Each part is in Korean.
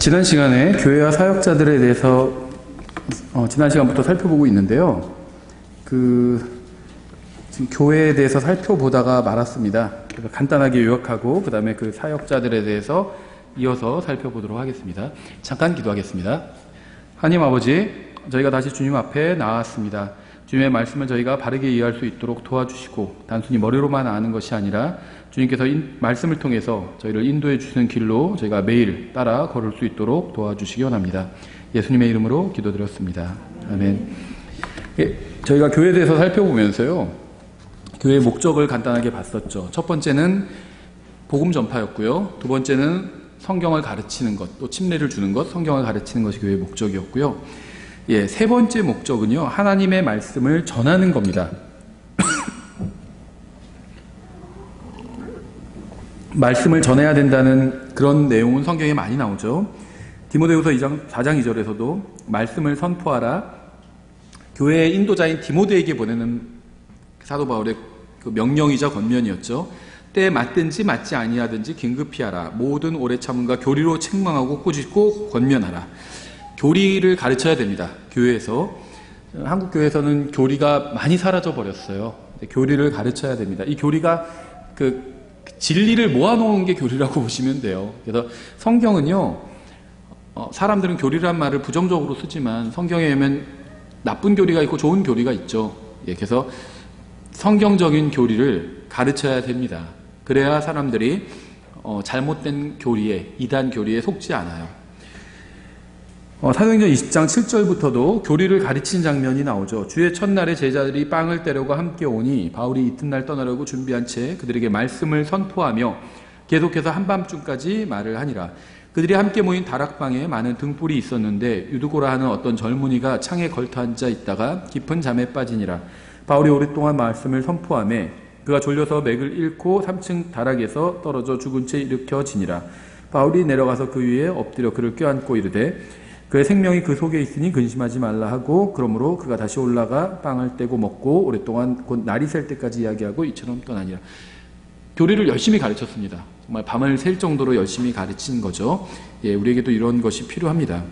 지난 시간에 교회와 사역자들에 대해서 지난 시간부터 살펴보고 있는데요. 지금 교회에 대해서 살펴보다가 말았습니다. 그래서 간단하게 요약하고 그 다음에 그 사역자들에 대해서 이어서 살펴보도록 하겠습니다. 잠깐 기도하겠습니다. 하나님 아버지, 저희가 다시 주님 앞에 나왔습니다. 주님의 말씀을 저희가 바르게 이해할 수 있도록 도와주시고 단순히 머리로만 아는 것이 아니라 주님께서 말씀을 통해서 저희를 인도해 주시는 길로 저희가 매일 따라 걸을 수 있도록 도와주시기 원합니다. 예수님의 이름으로 기도드렸습니다. 아멘. 저희가 교회에 대해서 살펴보면서요, 교회의 목적을 간단하게 봤었죠. 첫 번째는 복음 전파였고요. 두 번째는 성경을 가르치는 것, 또 침례를 주는 것, 성경을 가르치는 것이 교회의 목적이었고요. 세 번째 목적은요, 하나님의 말씀을 전하는 겁니다. 말씀을 전해야 된다는 그런 내용은 성경에 많이 나오죠. 디모데후서 2장 4장 2절에서도 말씀을 선포하라, 교회의 인도자인 디모데에게 보내는 사도 바울의 그 명령이자 권면이었죠. 때에 맞든지 맞지 아니하든지 긴급히 하라. 모든 오래 참음과 교리로 책망하고 꾸짖고 권면하라. 교리를 가르쳐야 됩니다. 교회에서. 한국 교회에서는 교리가 많이 사라져 버렸어요. 교리를 가르쳐야 됩니다. 이 교리가 진리를 모아놓은 게 교리라고 보시면 돼요. 그래서 성경은요, 사람들은 교리란 말을 부정적으로 쓰지만 성경에 보면 나쁜 교리가 있고 좋은 교리가 있죠. 그래서 성경적인 교리를 가르쳐야 됩니다. 그래야 사람들이 잘못된 교리에, 이단 교리에 속지 않아요. 사도행전 20장 7절부터도 교리를 가르치는 장면이 나오죠. 주의 첫날에 제자들이 빵을 떼려고 함께 오니 바울이 이튿날 떠나려고 준비한 채 그들에게 말씀을 선포하며 계속해서 한밤중까지 말을 하니라. 그들이 함께 모인 다락방에 많은 등불이 있었는데 유두고라 하는 어떤 젊은이가 창에 걸터 앉아 있다가 깊은 잠에 빠지니라. 바울이 오랫동안 말씀을 선포하며 그가 졸려서 맥을 잃고 3층 다락에서 떨어져 죽은 채 일으켜지니라. 바울이 내려가서 그 위에 엎드려 그를 껴안고 이르되 그의 생명이 그 속에 있으니 근심하지 말라 하고, 그러므로 그가 다시 올라가 빵을 떼고 먹고 오랫동안 곧 날이 셀 때까지 이야기하고 이처럼 떠나니라. 교리를 열심히 가르쳤습니다. 정말 밤을 샐 정도로 열심히 가르친 거죠. 우리에게도 이런 것이 필요합니다.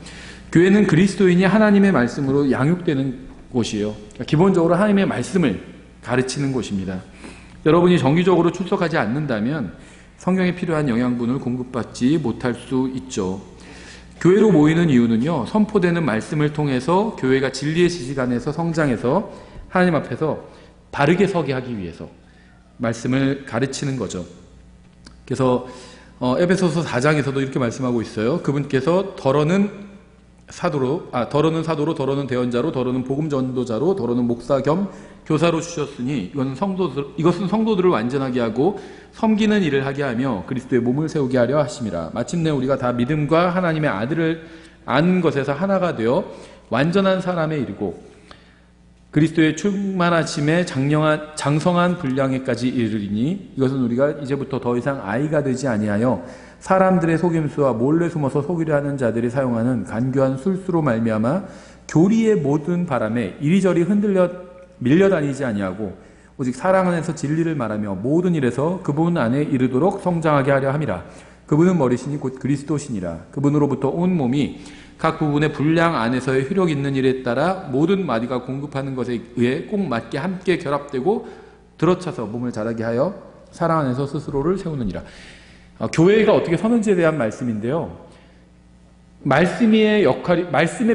교회는 그리스도인이 하나님의 말씀으로 양육되는 곳이에요. 그러니까 기본적으로 하나님의 말씀을 가르치는 곳입니다. 여러분이 정기적으로 출석하지 않는다면 성경에 필요한 영양분을 공급받지 못할 수 있죠. 교회로 모이는 이유는요, 선포되는 말씀을 통해서 교회가 진리의 지식 안에서 성장해서 하나님 앞에서 바르게 서게 하기 위해서 말씀을 가르치는 거죠. 그래서 에베소서 4장에서도 이렇게 말씀하고 있어요. 그분께서 더러는 사도로, 더러는 대언자로, 더러는 복음 전도자로, 더러는 목사 겸 교사로 주셨으니 이것은 성도들을 완전하게 하고 섬기는 일을 하게 하며 그리스도의 몸을 세우게 하려 하심이라. 마침내 우리가 다 믿음과 하나님의 아들을 아는 것에서 하나가 되어 완전한 사람에 이르고 그리스도의 충만하심에 장성한 분량에까지 이르리니 이것은 우리가 이제부터 더 이상 아이가 되지 아니하여 사람들의 속임수와 몰래 숨어서 속이려 하는 자들이 사용하는 간교한 술수로 말미암아 교리의 모든 바람에 이리저리 밀려다니지 아니하고 오직 사랑 안에서 진리를 말하며 모든 일에서 그분 안에 이르도록 성장하게 하려 함이라. 그분은 머리시니 곧 그리스도시니라. 그분으로부터 온 몸이 각 부분의 분량 안에서의 효력 있는 일에 따라 모든 마디가 공급하는 것에 의해 꼭 맞게 함께 결합되고 들어차서 몸을 자라게 하여 사랑 안에서 스스로를 세우느니라. 교회가 어떻게 서는지에 대한 말씀인데요. 말씀의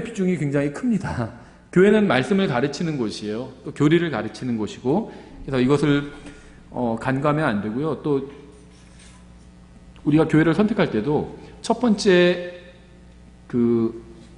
비중이 굉장히 큽니다. 교회는 말씀을 가르치는 곳이에요. 또 교리를 가르치는 곳이고, 그래서 이것을 간과하면 안 되고요. 또 우리가 교회를 선택할 때도 첫 번째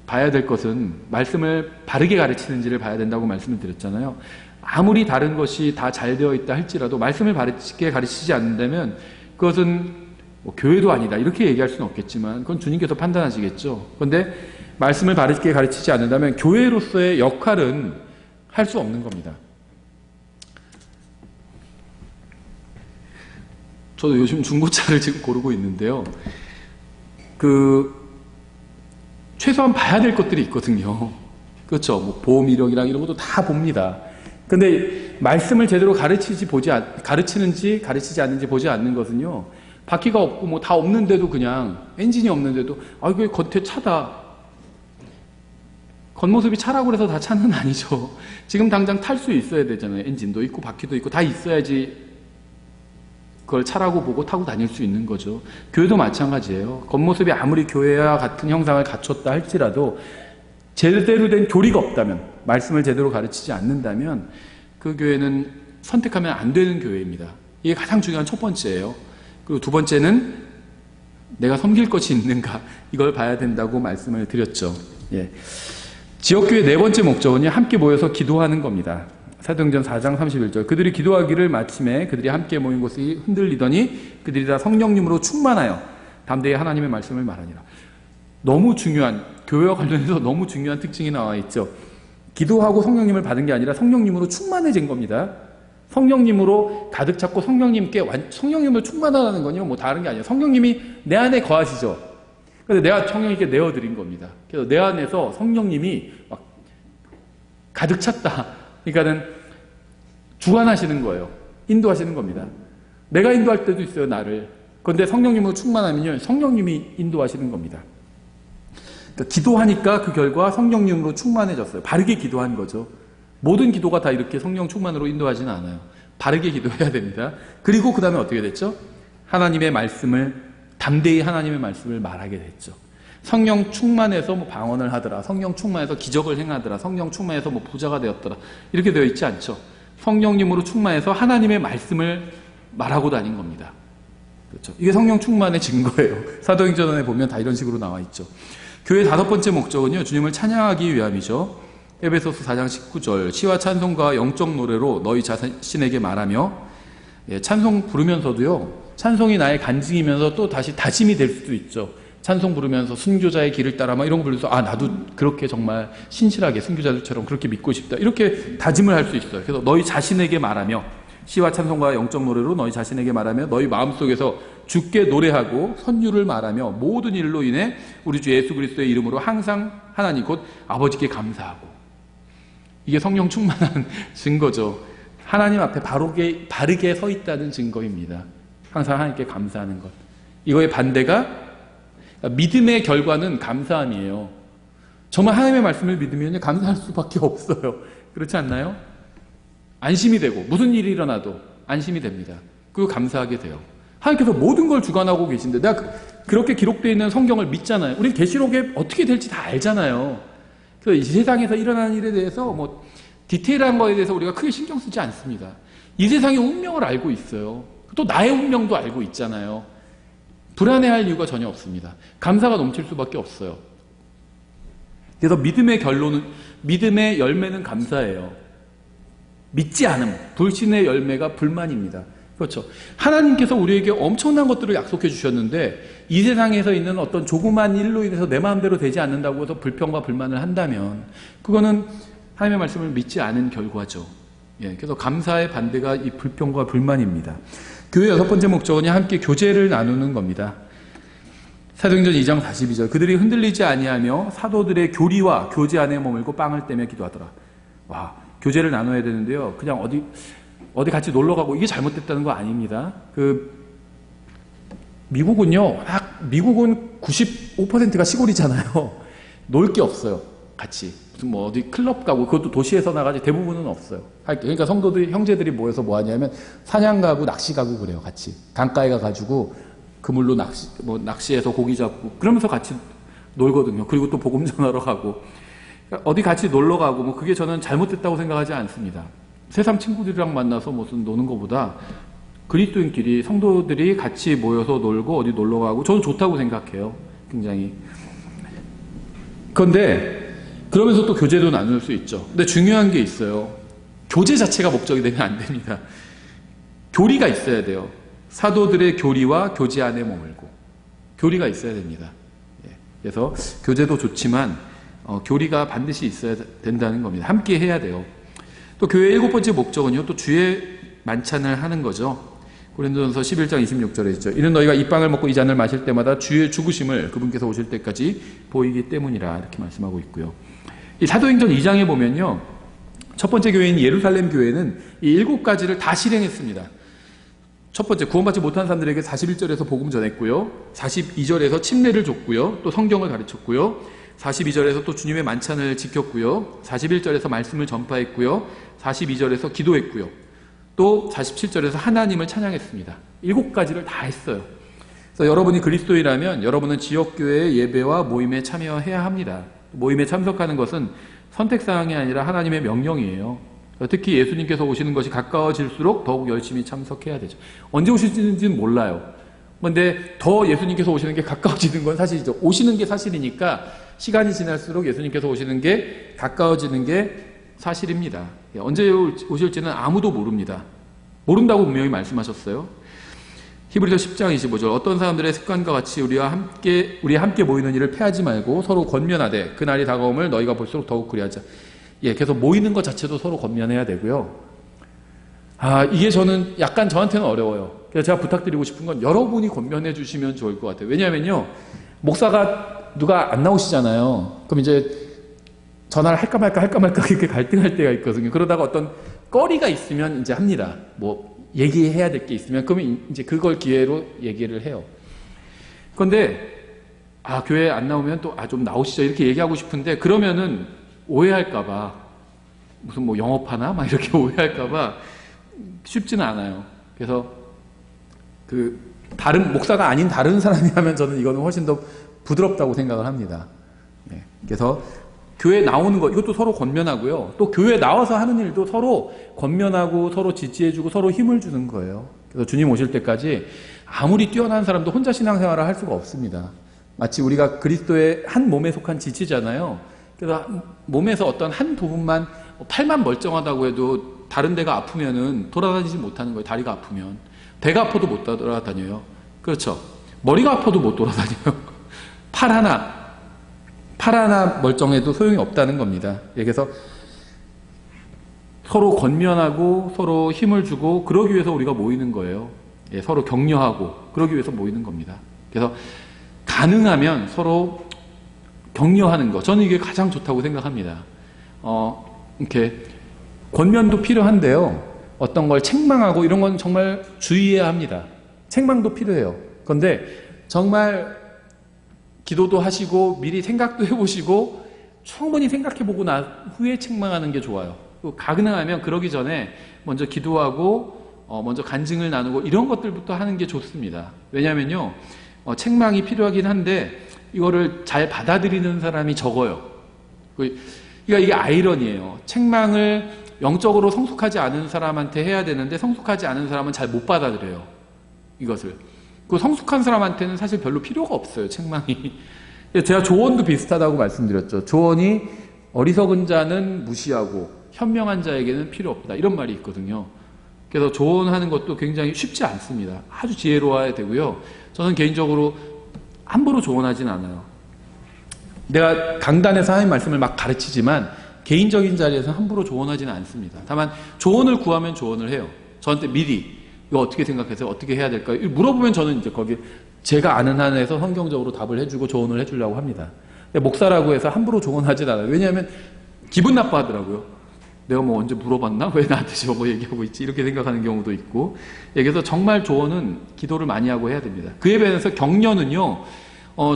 봐야 될 것은 말씀을 바르게 가르치는지를 봐야 된다고 말씀을 드렸잖아요. 아무리 다른 것이 다 잘 되어 있다 할지라도 말씀을 바르게 가르치지 않는다면 그것은 교회도 아니다 이렇게 얘기할 수는 없겠지만 그건 주님께서 판단하시겠죠. 그런데 말씀을 바르게 가르치지 않는다면 교회로서의 역할은 할 수 없는 겁니다. 저도 요즘 중고차를 지금 고르고 있는데요. 최소한 봐야 될 것들이 있거든요. 그렇죠. 보험 이력이랑 이런 것도 다 봅니다. 근데 말씀을 제대로 가르치는지 가르치지 않는지 보지 않는 것은요, 바퀴가 없고 뭐 다 없는데도 그냥 엔진이 없는데도 아 이거 겉에 차다. 겉모습이 차라고 해서 다 차는 아니죠. 지금 당장 탈 수 있어야 되잖아요. 엔진도 있고 바퀴도 있고 다 있어야지 그걸 차라고 보고 타고 다닐 수 있는 거죠. 교회도 마찬가지예요. 겉모습이 아무리 교회와 같은 형상을 갖췄다 할지라도 제대로 된 교리가 없다면, 말씀을 제대로 가르치지 않는다면 그 교회는 선택하면 안 되는 교회입니다. 이게 가장 중요한 첫 번째예요. 그리고 두 번째는 내가 섬길 것이 있는가, 이걸 봐야 된다고 말씀을 드렸죠. 예. 지역교회 네 번째 목적은요, 함께 모여서 기도하는 겁니다. 사도행전 4장 31절. 그들이 기도하기를 마침에 그들이 함께 모인 곳이 흔들리더니 그들이 다 성령님으로 충만하여 담대히 하나님의 말씀을 말하니라. 너무 중요한, 교회와 관련해서 너무 중요한 특징이 나와 있죠. 기도하고 성령님을 받은 게 아니라 성령님으로 충만해진 겁니다. 성령님으로 가득 찼고 성령님을 충만하다는 건요, 뭐 다른 게 아니에요. 성령님이 내 안에 거하시죠. 그래서 내가 성령님께 내어드린 겁니다. 그래서 내 안에서 성령님이 막 가득 찼다. 그러니까는 주관하시는 거예요. 인도하시는 겁니다. 내가 인도할 때도 있어요, 나를. 그런데 성령님으로 충만하면요, 성령님이 인도하시는 겁니다. 그러니까 기도하니까 그 결과 성령님으로 충만해졌어요. 바르게 기도한 거죠. 모든 기도가 다 이렇게 성령 충만으로 인도하지는 않아요. 바르게 기도해야 됩니다. 그리고 그 다음에 어떻게 됐죠? 하나님의 말씀을, 담대히 하나님의 말씀을 말하게 됐죠. 성령 충만해서 뭐 방언을 하더라, 성령 충만해서 기적을 행하더라, 성령 충만해서 뭐 부자가 되었더라, 이렇게 되어 있지 않죠. 성령님으로 충만해서 하나님의 말씀을 말하고 다닌 겁니다. 그렇죠. 이게 성령 충만의 증거예요. 사도행전에 보면 다 이런 식으로 나와 있죠. 교회 다섯 번째 목적은요, 주님을 찬양하기 위함이죠. 에베소서 4장 19절. 시와 찬송과 영적 노래로 너희 자신에게 말하며, 예, 찬송 부르면서도요, 찬송이 나의 간증이면서 또 다시 다짐이 될 수도 있죠. 찬송 부르면서 순교자의 길을 따라 막 이런 거 부르면서 아, 나도 그렇게 정말 신실하게 순교자들처럼 그렇게 믿고 싶다, 이렇게 다짐을 할 수 있어요. 그래서 너희 자신에게 말하며, 시와 찬송과 영적 노래로 너희 자신에게 말하며 너희 마음속에서 주께 노래하고 선율을 말하며 모든 일로 인해 우리 주 예수 그리스도의 이름으로 항상 하나님 곧 아버지께 감사하고. 이게 성령 충만한 증거죠. 하나님 앞에 바르게 서 있다는 증거입니다. 항상 하나님께 감사하는 것. 이거의 반대가 믿음의 결과는 감사함이에요. 정말 하나님의 말씀을 믿으면 감사할 수밖에 없어요. 그렇지 않나요? 안심이 되고 무슨 일이 일어나도 안심이 됩니다. 그리고 감사하게 돼요. 하나님께서 모든 걸 주관하고 계신데 내가 그렇게 기록되어 있는 성경을 믿잖아요. 우리 계시록에 어떻게 될지 다 알잖아요. 그래서 이 세상에서 일어나는 일에 대해서 뭐 디테일한 거에 대해서 우리가 크게 신경 쓰지 않습니다. 이 세상의 운명을 알고 있어요. 또 나의 운명도 알고 있잖아요. 불안해할 이유가 전혀 없습니다. 감사가 넘칠 수밖에 없어요. 그래서 믿음의 열매는 감사예요. 믿지 않음, 불신의 열매가 불만입니다. 그렇죠. 하나님께서 우리에게 엄청난 것들을 약속해 주셨는데 이 세상에서 있는 어떤 조그만 일로 인해서 내 마음대로 되지 않는다고 해서 불평과 불만을 한다면 그거는 하나님의 말씀을 믿지 않은 결과죠. 예, 그래서 감사의 반대가 이 불평과 불만입니다. 교회 여섯 번째 목적은 함께 교제를 나누는 겁니다. 사도행전 2장 42절. 그들이 흔들리지 아니하며 사도들의 교리와 교제 안에 머물고 빵을 떼며 기도하더라. 와, 교제를 나눠야 되는데요. 그냥 어디 같이 놀러 가고 이게 잘못됐다는 거 아닙니다. 미국은요, 미국은 95%가 시골이잖아요. 놀 게 없어요. 같이. 무슨 뭐 어디 클럽 가고, 그것도 도시에서 나가지 대부분은 없어요. 그러니까 성도들이, 형제들이 모여서 뭐 하냐면 사냥 가고 낚시 가고 그래요. 같이. 강가에 가가지고 그물로 낚시해서 고기 잡고 그러면서 같이 놀거든요. 그리고 또 복음 전하러 가고. 그러니까 어디 같이 놀러 가고 뭐 그게 저는 잘못됐다고 생각하지 않습니다. 세상 친구들이랑 만나서 무슨 노는 것보다 그리스도인끼리 성도들이 같이 모여서 놀고 어디 놀러 가고 저는 좋다고 생각해요. 굉장히. 그런데 그러면서 또 교제도 나눌 수 있죠. 근데 중요한 게 있어요. 교제 자체가 목적이 되면 안 됩니다. 교리가 있어야 돼요. 사도들의 교리와 교제 안에 머물고 교리가 있어야 됩니다. 그래서 교제도 좋지만 교리가 반드시 있어야 된다는 겁니다. 함께 해야 돼요. 또 교회의 일곱 번째 목적은요, 또 주의 만찬을 하는 거죠. 고린도전서 11장 26절에 있죠. 이는 너희가 이 빵을 먹고 이 잔을 마실 때마다 주의 죽으심을 그분께서 오실 때까지 보이기 때문이라, 이렇게 말씀하고 있고요. 이 사도행전 2장에 보면요, 첫 번째 교회인 예루살렘 교회는 이 7가지를 다 실행했습니다. 첫 번째, 구원받지 못한 사람들에게 41절에서 복음 전했고요. 42절에서 침례를 줬고요. 또 성경을 가르쳤고요. 42절에서 또 주님의 만찬을 지켰고요. 41절에서 말씀을 전파했고요. 42절에서 기도했고요. 또 47절에서 하나님을 찬양했습니다. 7가지를 다 했어요. 그래서 여러분이 그리스도인이라면 여러분은 지역교회의 예배와 모임에 참여해야 합니다. 모임에 참석하는 것은 선택사항이 아니라 하나님의 명령이에요. 특히 예수님께서 오시는 것이 가까워질수록 더욱 열심히 참석해야 되죠. 언제 오실지는 몰라요. 그런데 더 예수님께서 오시는 게 가까워지는 건 사실이죠. 오시는 게 사실이니까 시간이 지날수록 예수님께서 오시는 게 가까워지는 게 사실입니다. 언제 오실지는 아무도 모릅니다. 모른다고 분명히 말씀하셨어요. 히브리서 10장 25절, 어떤 사람들의 습관과 같이 우리 함께 모이는 일을 패하지 말고 서로 권면하되 그날이 다가옴을 너희가 볼수록 더욱 그리하자. 그래서 모이는 것 자체도 서로 권면해야 되고요. 이게 저는 약간 저한테는 어려워요. 그래서 제가 부탁드리고 싶은 건 여러분이 권면해 주시면 좋을 것 같아요. 왜냐하면요, 목사가 누가 안 나오시잖아요. 그럼 이제 전화를 할까 말까 이렇게 갈등할 때가 있거든요. 그러다가 어떤 거리가 있으면 이제 합니다. 뭐 얘기해야 될 게 있으면 그러면 이제 그걸 기회로 얘기를 해요. 그런데 교회 안 나오면 또 좀 나오시죠 이렇게 얘기하고 싶은데 그러면은 오해할까봐 무슨 뭐 영업하나 막 이렇게 오해할까봐 쉽지는 않아요. 그래서 그 다른 목사가 아닌 다른 사람이 하면 저는 이거는 훨씬 더 부드럽다고 생각을 합니다. 그래서 교회 나오는 거 이것도 서로 권면하고요. 또 교회 나와서 하는 일도 서로 권면하고 서로 지지해주고 서로 힘을 주는 거예요. 그래서 주님 오실 때까지 아무리 뛰어난 사람도 혼자 신앙생활을 할 수가 없습니다. 마치 우리가 그리스도의 한 몸에 속한 지체잖아요. 그래서 몸에서 어떤 한 부분만 팔만 멀쩡하다고 해도 다른 데가 아프면은 돌아다니지 못하는 거예요. 다리가 아프면 배가 아파도 못 돌아다녀요. 그렇죠. 머리가 아파도 못 돌아다녀요. 팔 하나 멀쩡해도 소용이 없다는 겁니다. 그래서 서로 권면하고 서로 힘을 주고 그러기 위해서 우리가 모이는 거예요. 서로 격려하고 그러기 위해서 모이는 겁니다. 그래서 가능하면 서로 격려하는 거, 저는 이게 가장 좋다고 생각합니다. 이렇게 권면도 필요한데요. 어떤 걸 책망하고 이런 건 정말 주의해야 합니다. 책망도 필요해요. 그런데 정말 기도도 하시고 미리 생각도 해보시고 충분히 생각해보고 난 후에 책망하는 게 좋아요. 가능하면 그러기 전에 먼저 기도하고 먼저 간증을 나누고 이런 것들부터 하는 게 좋습니다. 왜냐하면요, 책망이 필요하긴 한데 이거를 잘 받아들이는 사람이 적어요. 그러니까 이게 아이러니예요. 책망을 영적으로 성숙하지 않은 사람한테 해야 되는데 성숙하지 않은 사람은 잘 못 받아들여요. 이것을. 그 성숙한 사람한테는 사실 별로 필요가 없어요. 책망이. 제가 조언도 비슷하다고 말씀드렸죠. 조언이 어리석은 자는 무시하고 현명한 자에게는 필요 없다. 이런 말이 있거든요. 그래서 조언하는 것도 굉장히 쉽지 않습니다. 아주 지혜로워야 되고요. 저는 개인적으로 함부로 조언하진 않아요. 내가 강단에서 하나님 말씀을 막 가르치지만 개인적인 자리에서 함부로 조언하지는 않습니다. 다만 조언을 구하면 조언을 해요. 저한테 미리 이거 어떻게 생각해서 어떻게 해야 될까요? 물어보면 저는 이제 거기 제가 아는 한에서 성경적으로 답을 해주고 조언을 해주려고 합니다. 목사라고 해서 함부로 조언하진 않아요. 왜냐하면 기분 나빠하더라고요. 내가 뭐 언제 물어봤나? 왜 나한테 저거 얘기하고 있지? 이렇게 생각하는 경우도 있고. 그래서 정말 조언은 기도를 많이 하고 해야 됩니다. 그에 비해서 격려는요,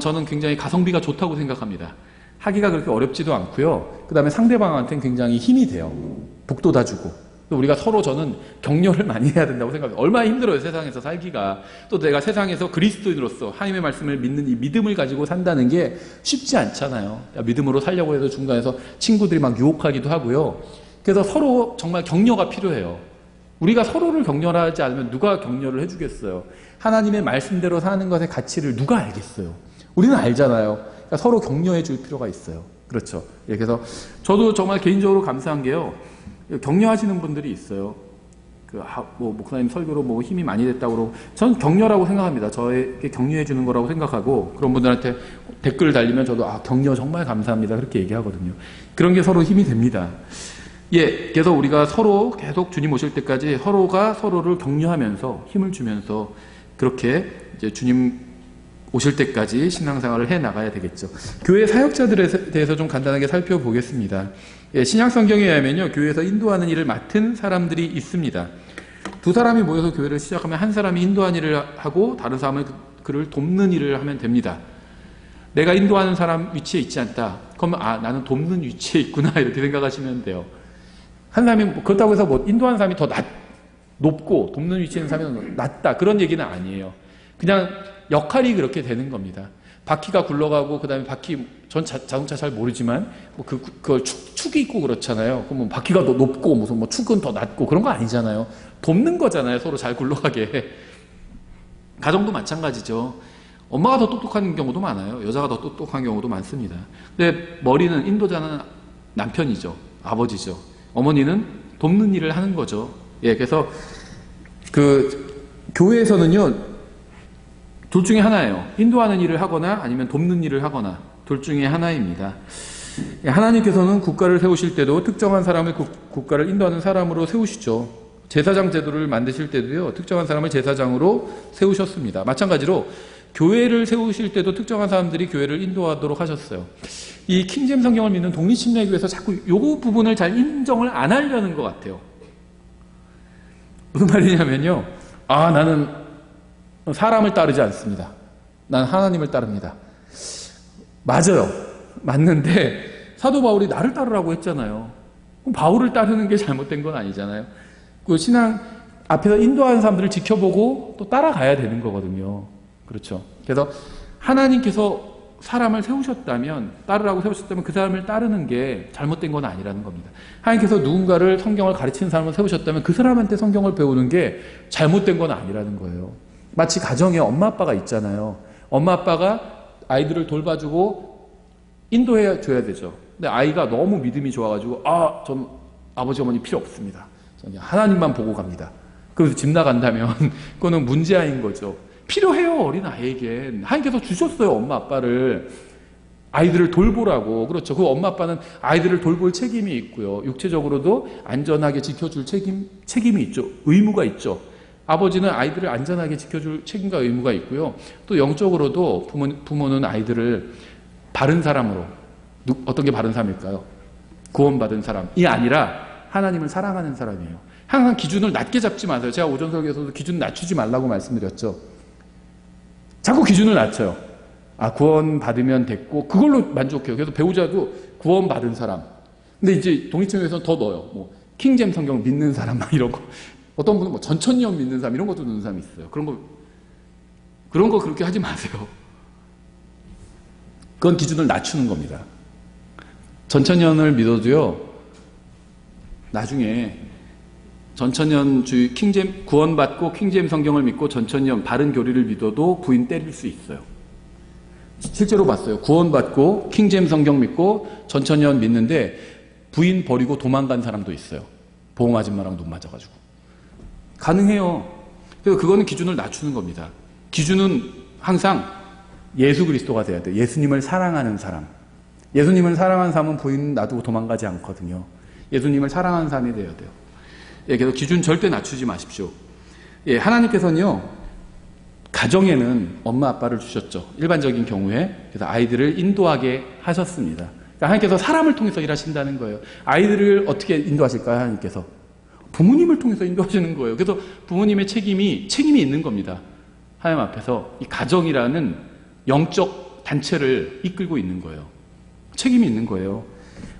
저는 굉장히 가성비가 좋다고 생각합니다. 하기가 그렇게 어렵지도 않고요. 그 다음에 상대방한테는 굉장히 힘이 돼요. 북돋아주고. 또 우리가 서로 저는 격려를 많이 해야 된다고 생각해요. 얼마나 힘들어요, 세상에서 살기가. 또 내가 세상에서 그리스도인으로서 하나님의 말씀을 믿는 이 믿음을 가지고 산다는 게 쉽지 않잖아요. 믿음으로 살려고 해서 중간에서 친구들이 막 유혹하기도 하고요. 그래서 서로 정말 격려가 필요해요. 우리가 서로를 격려하지 않으면 누가 격려를 해주겠어요? 하나님의 말씀대로 사는 것의 가치를 누가 알겠어요? 우리는 알잖아요. 그러니까 서로 격려해 줄 필요가 있어요. 그렇죠. 그래서 저도 정말 개인적으로 감사한 게요. 격려하시는 분들이 있어요. 뭐 목사님 설교로 뭐 힘이 많이 됐다고 그러고 저는 격려라고 생각합니다. 저에게 격려해 주는 거라고 생각하고 그런 분들한테 댓글 달리면 저도 격려 정말 감사합니다. 그렇게 얘기하거든요. 그런 게 서로 힘이 됩니다. 그래서 우리가 서로 계속 주님 오실 때까지 서로가 서로를 격려하면서 힘을 주면서 그렇게 이제 주님 오실 때까지 신앙생활을 해 나가야 되겠죠. 교회 사역자들에 대해서 좀 간단하게 살펴보겠습니다. 신약 성경에 의하면요, 교회에서 인도하는 일을 맡은 사람들이 있습니다. 두 사람이 모여서 교회를 시작하면 한 사람이 인도하는 일을 하고 다른 사람은 그를 돕는 일을 하면 됩니다. 내가 인도하는 사람 위치에 있지 않다. 그러면 나는 돕는 위치에 있구나 이렇게 생각하시면 돼요. 한 사람이 그렇다고 해서 인도하는 사람이 더 높고 돕는 위치에 있는 사람이 낮다 그런 얘기는 아니에요. 그냥 역할이 그렇게 되는 겁니다. 바퀴가 굴러가고 그다음에 전 자동차 잘 모르지만 그걸 축이 있고 그렇잖아요. 그럼 바퀴가 더 높고 무슨 축은 더 낮고 그런 거 아니잖아요. 돕는 거잖아요. 서로 잘 굴러가게. 가정도 마찬가지죠. 엄마가 더 똑똑한 경우도 많아요. 여자가 더 똑똑한 경우도 많습니다. 근데 머리는 인도자는 남편이죠. 아버지죠. 어머니는 돕는 일을 하는 거죠. 예, 그래서 교회에서는요. 둘 중에 하나예요. 인도하는 일을 하거나 아니면 돕는 일을 하거나 둘 중에 하나입니다. 하나님께서는 국가를 세우실 때도 특정한 사람을 국가를 인도하는 사람으로 세우시죠. 제사장 제도를 만드실 때도요. 특정한 사람을 제사장으로 세우셨습니다. 마찬가지로 교회를 세우실 때도 특정한 사람들이 교회를 인도하도록 하셨어요. 이 킹잼 성경을 믿는 독립침례교에서 자꾸 이 부분을 잘 인정을 안 하려는 것 같아요. 무슨 말이냐면요. 나는 사람을 따르지 않습니다. 난 하나님을 따릅니다. 맞아요. 맞는데 사도 바울이 나를 따르라고 했잖아요. 그럼 바울을 따르는 게 잘못된 건 아니잖아요. 그 신앙 앞에서 인도하는 사람들을 지켜보고 또 따라가야 되는 거거든요. 그렇죠. 그래서 하나님께서 사람을 세우셨다면 따르라고 세우셨다면 그 사람을 따르는 게 잘못된 건 아니라는 겁니다. 하나님께서 누군가를 성경을 가르치는 사람을 세우셨다면 그 사람한테 성경을 배우는 게 잘못된 건 아니라는 거예요. 마치 가정에 엄마 아빠가 있잖아요. 엄마 아빠가 아이들을 돌봐주고 인도해 줘야 되죠. 근데 아이가 너무 믿음이 좋아가지고 전 아버지 어머니 필요 없습니다. 저는 하나님만 보고 갑니다. 그래서 집 나간다면 그거는 문제아인 거죠. 필요해요. 어린 아이에겐. 하나님께서 주셨어요. 엄마 아빠를. 아이들을 돌보라고. 그렇죠. 그 엄마 아빠는 아이들을 돌볼 책임이 있고요. 육체적으로도 안전하게 지켜줄 책임이 있죠. 의무가 있죠. 아버지는 아이들을 안전하게 지켜줄 책임과 의무가 있고요. 또 영적으로도 부모는 아이들을 바른 사람으로, 어떤 게 바른 사람일까요? 구원받은 사람이 아니라 하나님을 사랑하는 사람이에요. 항상 기준을 낮게 잡지 마세요. 제가 오전 설교에서도 기준 낮추지 말라고 말씀드렸죠. 자꾸 기준을 낮춰요. 구원받으면 됐고 그걸로 만족해요. 그래서 배우자도 구원받은 사람. 근데 이제 독립침례에서는 더 넣어요. 킹잼 성경 믿는 사람 막 이런 거. 어떤 분은 전천년 믿는 사람 이런 것도 넣는 사람이 있어요. 그런 거 그렇게 하지 마세요. 그건 기준을 낮추는 겁니다. 전천년을 믿어도요. 나중에 전천년주의 구원받고 킹잼 성경을 믿고 전천년 바른 교리를 믿어도 부인 때릴 수 있어요. 실제로 봤어요. 구원받고 킹잼 성경 믿고 전천년 믿는데 부인 버리고 도망간 사람도 있어요. 보험 아줌마랑 눈 맞아가지고. 가능해요. 그래서 그거는 기준을 낮추는 겁니다. 기준은 항상 예수 그리스도가 돼야 돼요. 예수님을 사랑하는 사람. 예수님을 사랑하는 사람은 부인 놔두고 도망가지 않거든요. 예수님을 사랑하는 사람이 돼야 돼요. 그래서 기준 절대 낮추지 마십시오. 하나님께서는요, 가정에는 엄마 아빠를 주셨죠. 일반적인 경우에. 그래서 아이들을 인도하게 하셨습니다. 그러니까 하나님께서 사람을 통해서 일하신다는 거예요. 아이들을 어떻게 인도하실까요? 하나님께서. 부모님을 통해서 인도하시는 거예요. 그래서 부모님의 책임이 있는 겁니다. 하나님 앞에서 이 가정이라는 영적 단체를 이끌고 있는 거예요. 책임이 있는 거예요.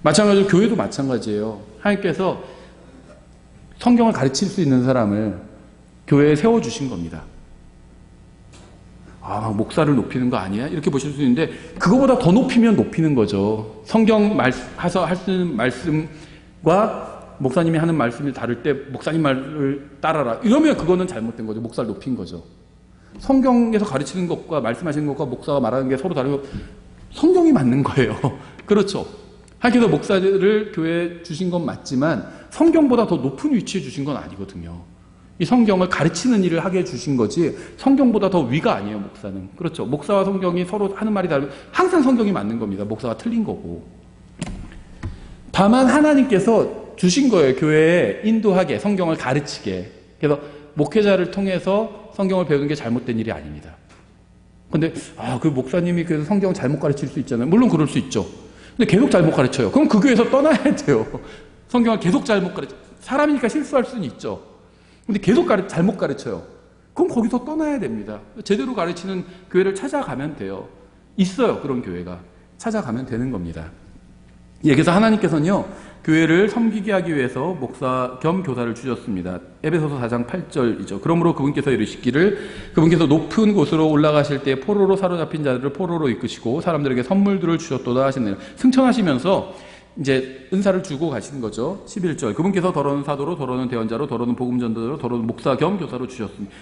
마찬가지로 교회도 마찬가지예요. 하나님께서 성경을 가르칠 수 있는 사람을 교회에 세워주신 겁니다. 목사를 높이는 거 아니야? 이렇게 보실 수 있는데 그거보다 더 높이면 높이는 거죠. 성경 하시는 말씀과 목사님이 하는 말씀이 다를 때 목사님 말을 따라라. 이러면 그거는 잘못된 거죠. 목사를 높인 거죠. 성경에서 가르치는 것과 말씀하시는 것과 목사가 말하는 게 서로 다르고 성경이 맞는 거예요. 그렇죠. 하나님께서 목사를 교회에 주신 건 맞지만 성경보다 더 높은 위치에 주신 건 아니거든요. 이 성경을 가르치는 일을 하게 해주신 거지 성경보다 더 위가 아니에요. 목사는. 그렇죠. 목사와 성경이 서로 하는 말이 다르고 항상 성경이 맞는 겁니다. 목사가 틀린 거고. 다만 하나님께서 주신 거예요. 교회에 인도하게 성경을 가르치게. 그래서 목회자를 통해서 성경을 배우는 게 잘못된 일이 아닙니다. 근데 그 목사님이 그래서 성경을 잘못 가르칠 수 있잖아요. 물론 그럴 수 있죠. 근데 계속 잘못 가르쳐요. 그럼 그 교회에서 떠나야 돼요. 성경을 계속 잘못 가르쳐. 사람이니까 실수할 수는 있죠. 근데 계속 잘못 가르쳐요. 그럼 거기서 떠나야 됩니다. 제대로 가르치는 교회를 찾아가면 돼요. 있어요, 그런 교회가. 찾아가면 되는 겁니다. 예, 그래서 하나님께서는요, 교회를 섬기게 하기 위해서 목사 겸 교사를 주셨습니다. 에베소서 4장 8절이죠. 그러므로 그분께서 이르시기를, 그분께서 높은 곳으로 올라가실 때 포로로 사로잡힌 자들을 포로로 이끄시고 사람들에게 선물들을 주셨도다 하시네요. 승천하시면서 이제 은사를 주고 가신 거죠. 11절. 그분께서 더러는 사도로, 더러는 대언자로, 더러는 복음전도자로, 더러는 목사 겸 교사로 주셨습니다.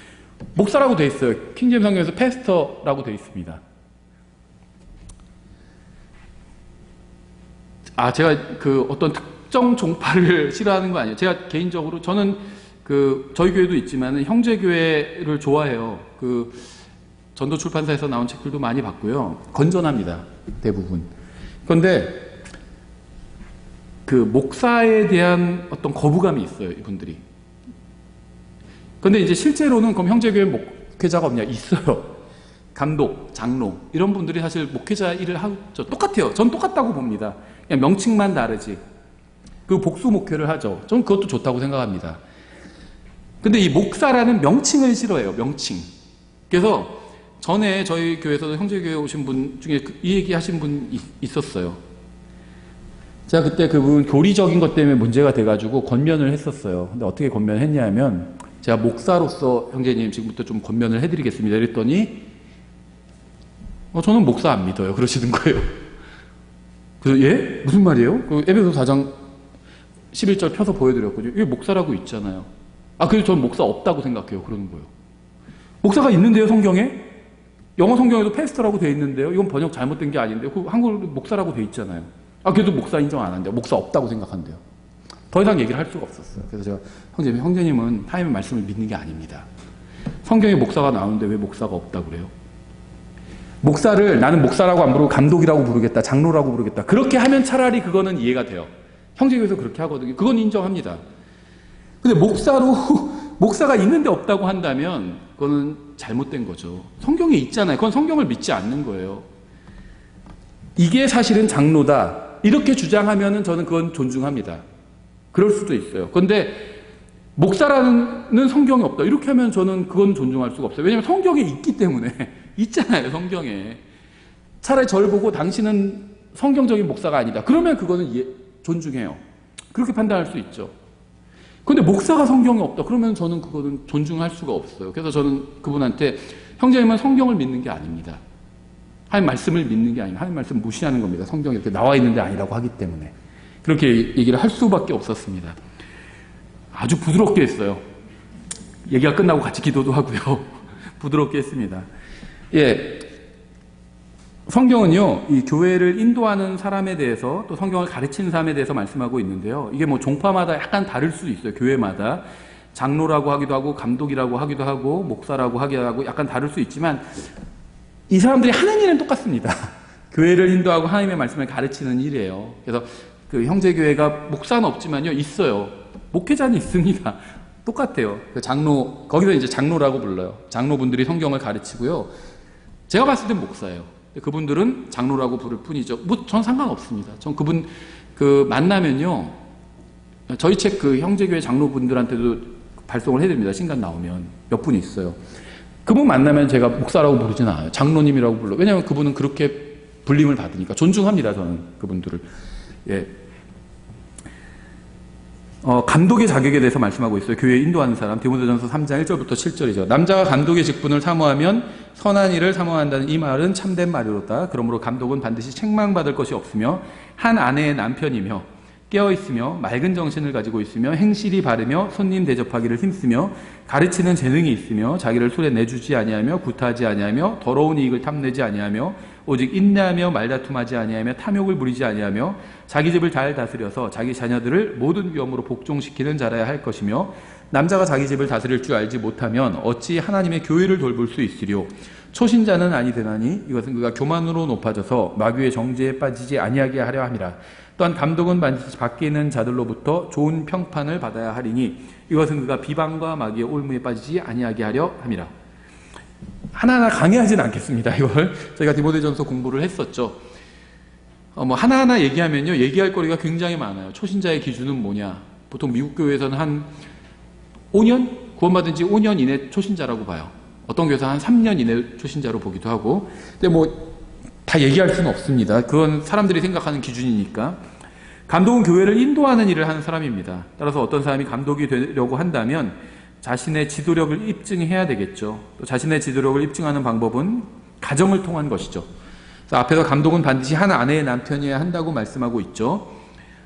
목사라고 돼 있어요. 킹제임 성경에서 패스터라고 돼 있습니다. 제가 어떤 특정 종파를 싫어하는 거 아니에요. 제가 개인적으로, 저는 저희 교회도 있지만 형제교회를 좋아해요. 전도 출판사에서 나온 책들도 많이 봤고요. 건전합니다. 대부분. 그런데 목사에 대한 어떤 거부감이 있어요, 이분들이. 그런데 이제 실제로는 그럼 형제교회 목회자가 없냐? 있어요. 감독, 장로, 이런 분들이 사실 목회자 일을 하죠. 똑같아요. 전 똑같다고 봅니다. 그냥 명칭만 다르지. 복수 목회를 하죠. 저는 그것도 좋다고 생각합니다. 근데 이 목사라는 명칭을 싫어해요, 명칭. 그래서 전에 저희 교회에서도 형제교회 오신 분 중에 이 얘기 하신 분 있었어요. 제가 그때 그분 교리적인 것 때문에 문제가 돼가지고 권면을 했었어요. 근데 어떻게 권면을 했냐면, 제가 목사로서 형제님 지금부터 좀 권면을 해드리겠습니다. 이랬더니, 저는 목사 안 믿어요. 그러시는 거예요. 그래서 예? 무슨 말이에요? 에베소 4장 11절 펴서 보여드렸거든요. 이게 목사라고 있잖아요. 그래서 저는 목사 없다고 생각해요. 그러는 거예요. 목사가 있는데요, 성경에? 영어 성경에도 패스터라고 돼 있는데요. 이건 번역 잘못된 게 아닌데요. 한국어로 목사라고 돼 있잖아요. 그래도 목사 인정 안 한대요. 목사 없다고 생각한대요. 더 이상 얘기를 할 수가 없었어요. 그래서 제가 형제님은 하나님의 말씀을 믿는 게 아닙니다. 성경에 목사가 나오는데 왜 목사가 없다고 그래요? 목사를 나는 목사라고 안 부르고 감독이라고 부르겠다, 장로라고 부르겠다. 그렇게 하면 차라리 그거는 이해가 돼요. 형제교회에서 그렇게 하거든요. 그건 인정합니다. 근데 목사가 있는데 없다고 한다면 그거는 잘못된 거죠. 성경에 있잖아요. 그건 성경을 믿지 않는 거예요. 이게 사실은 장로다, 이렇게 주장하면은 저는 그건 존중합니다. 그럴 수도 있어요. 그런데 목사라는 성경이 없다, 이렇게 하면 저는 그건 존중할 수가 없어요. 왜냐하면 성경에 있기 때문에. 있잖아요, 성경에. 차라리 저를 보고 당신은 성경적인 목사가 아니다, 그러면 그거는 존중해요. 그렇게 판단할 수 있죠. 그런데 목사가 성경에 없다, 그러면 저는 그거는 존중할 수가 없어요. 그래서 저는 그분한테, 형제님은 성경을 믿는 게 아닙니다. 하나님 말씀을 믿는 게 아니라 하나님 말씀 무시하는 겁니다. 성경에 이렇게 나와 있는데 아니라고 하기 때문에. 그렇게 얘기를 할 수밖에 없었습니다. 아주 부드럽게 했어요. 얘기가 끝나고 같이 기도도 하고요. 부드럽게 했습니다. 예. 성경은요, 이 교회를 인도하는 사람에 대해서, 또 성경을 가르치는 사람에 대해서 말씀하고 있는데요. 이게 종파마다 약간 다를 수 있어요. 교회마다. 장로라고 하기도 하고, 감독이라고 하기도 하고, 목사라고 하기도 하고, 약간 다를 수 있지만, 이 사람들이 하는 일은 똑같습니다. 교회를 인도하고 하나님의 말씀을 가르치는 일이에요. 그래서 형제교회가 목사는 없지만요, 있어요. 목회자는 있습니다. 똑같아요. 장로, 거기서 이제 장로라고 불러요. 장로분들이 성경을 가르치고요. 제가 봤을 땐 목사예요. 그분들은 장로라고 부를 뿐이죠. 전 상관없습니다. 전 그분, 만나면요, 저희 책 형제교회 장로분들한테도 발송을 해드립니다. 신간 나오면. 몇 분이 있어요. 그분 만나면 제가 목사라고 부르진 않아요. 장로님이라고 불러요. 왜냐하면 그분은 그렇게 불림을 받으니까. 존중합니다, 저는 그분들을. 예. 감독의 자격에 대해서 말씀하고 있어요. 교회 인도하는 사람. 디모데전서 3장 1절부터 7절이죠. 남자가 감독의 직분을 사모하면 선한 일을 사모한다는 이 말은 참된 말이로다. 그러므로 감독은 반드시 책망받을 것이 없으며 한 아내의 남편이며 깨어있으며 맑은 정신을 가지고 있으며 행실이 바르며 손님 대접하기를 힘쓰며 가르치는 재능이 있으며 자기를 술에 내주지 아니하며 구타하지 아니하며 더러운 이익을 탐내지 아니하며 오직 인내하며 말다툼하지 아니하며 탐욕을 부리지 아니하며 자기 집을 잘 다스려서 자기 자녀들을 모든 위험으로 복종시키는 자라야 할 것이며 남자가 자기 집을 다스릴 줄 알지 못하면 어찌 하나님의 교회를 돌볼 수 있으리요. 초신자는 아니 되나니 이것은 그가 교만으로 높아져서 마귀의 정죄에 빠지지 아니하게 하려 함이라. 또한 감독은 반드시 밖에 있는 자들로부터 좋은 평판을 받아야 하리니 이것은 그가 비방과 마귀의 올무에 빠지지 아니하게 하려 함이라. 하나하나 강의하진 않겠습니다. 이걸 저희가 디모데전서 공부를 했었죠. 하나하나 얘기하면요, 얘기할 거리가 굉장히 많아요. 초신자의 기준은 뭐냐? 보통 미국 교회에서는 한 5년 구원받은 지 5년 이내 초신자라고 봐요. 어떤 교회에서 한 3년 이내 초신자로 보기도 하고. 근데 뭐 다 얘기할 수는 없습니다. 그건 사람들이 생각하는 기준이니까. 감독은 교회를 인도하는 일을 하는 사람입니다. 따라서 어떤 사람이 감독이 되려고 한다면 자신의 지도력을 입증해야 되겠죠. 또 자신의 지도력을 입증하는 방법은 가정을 통한 것이죠. 그래서 앞에서 감독은 반드시 한 아내의 남편이어야 한다고 말씀하고 있죠.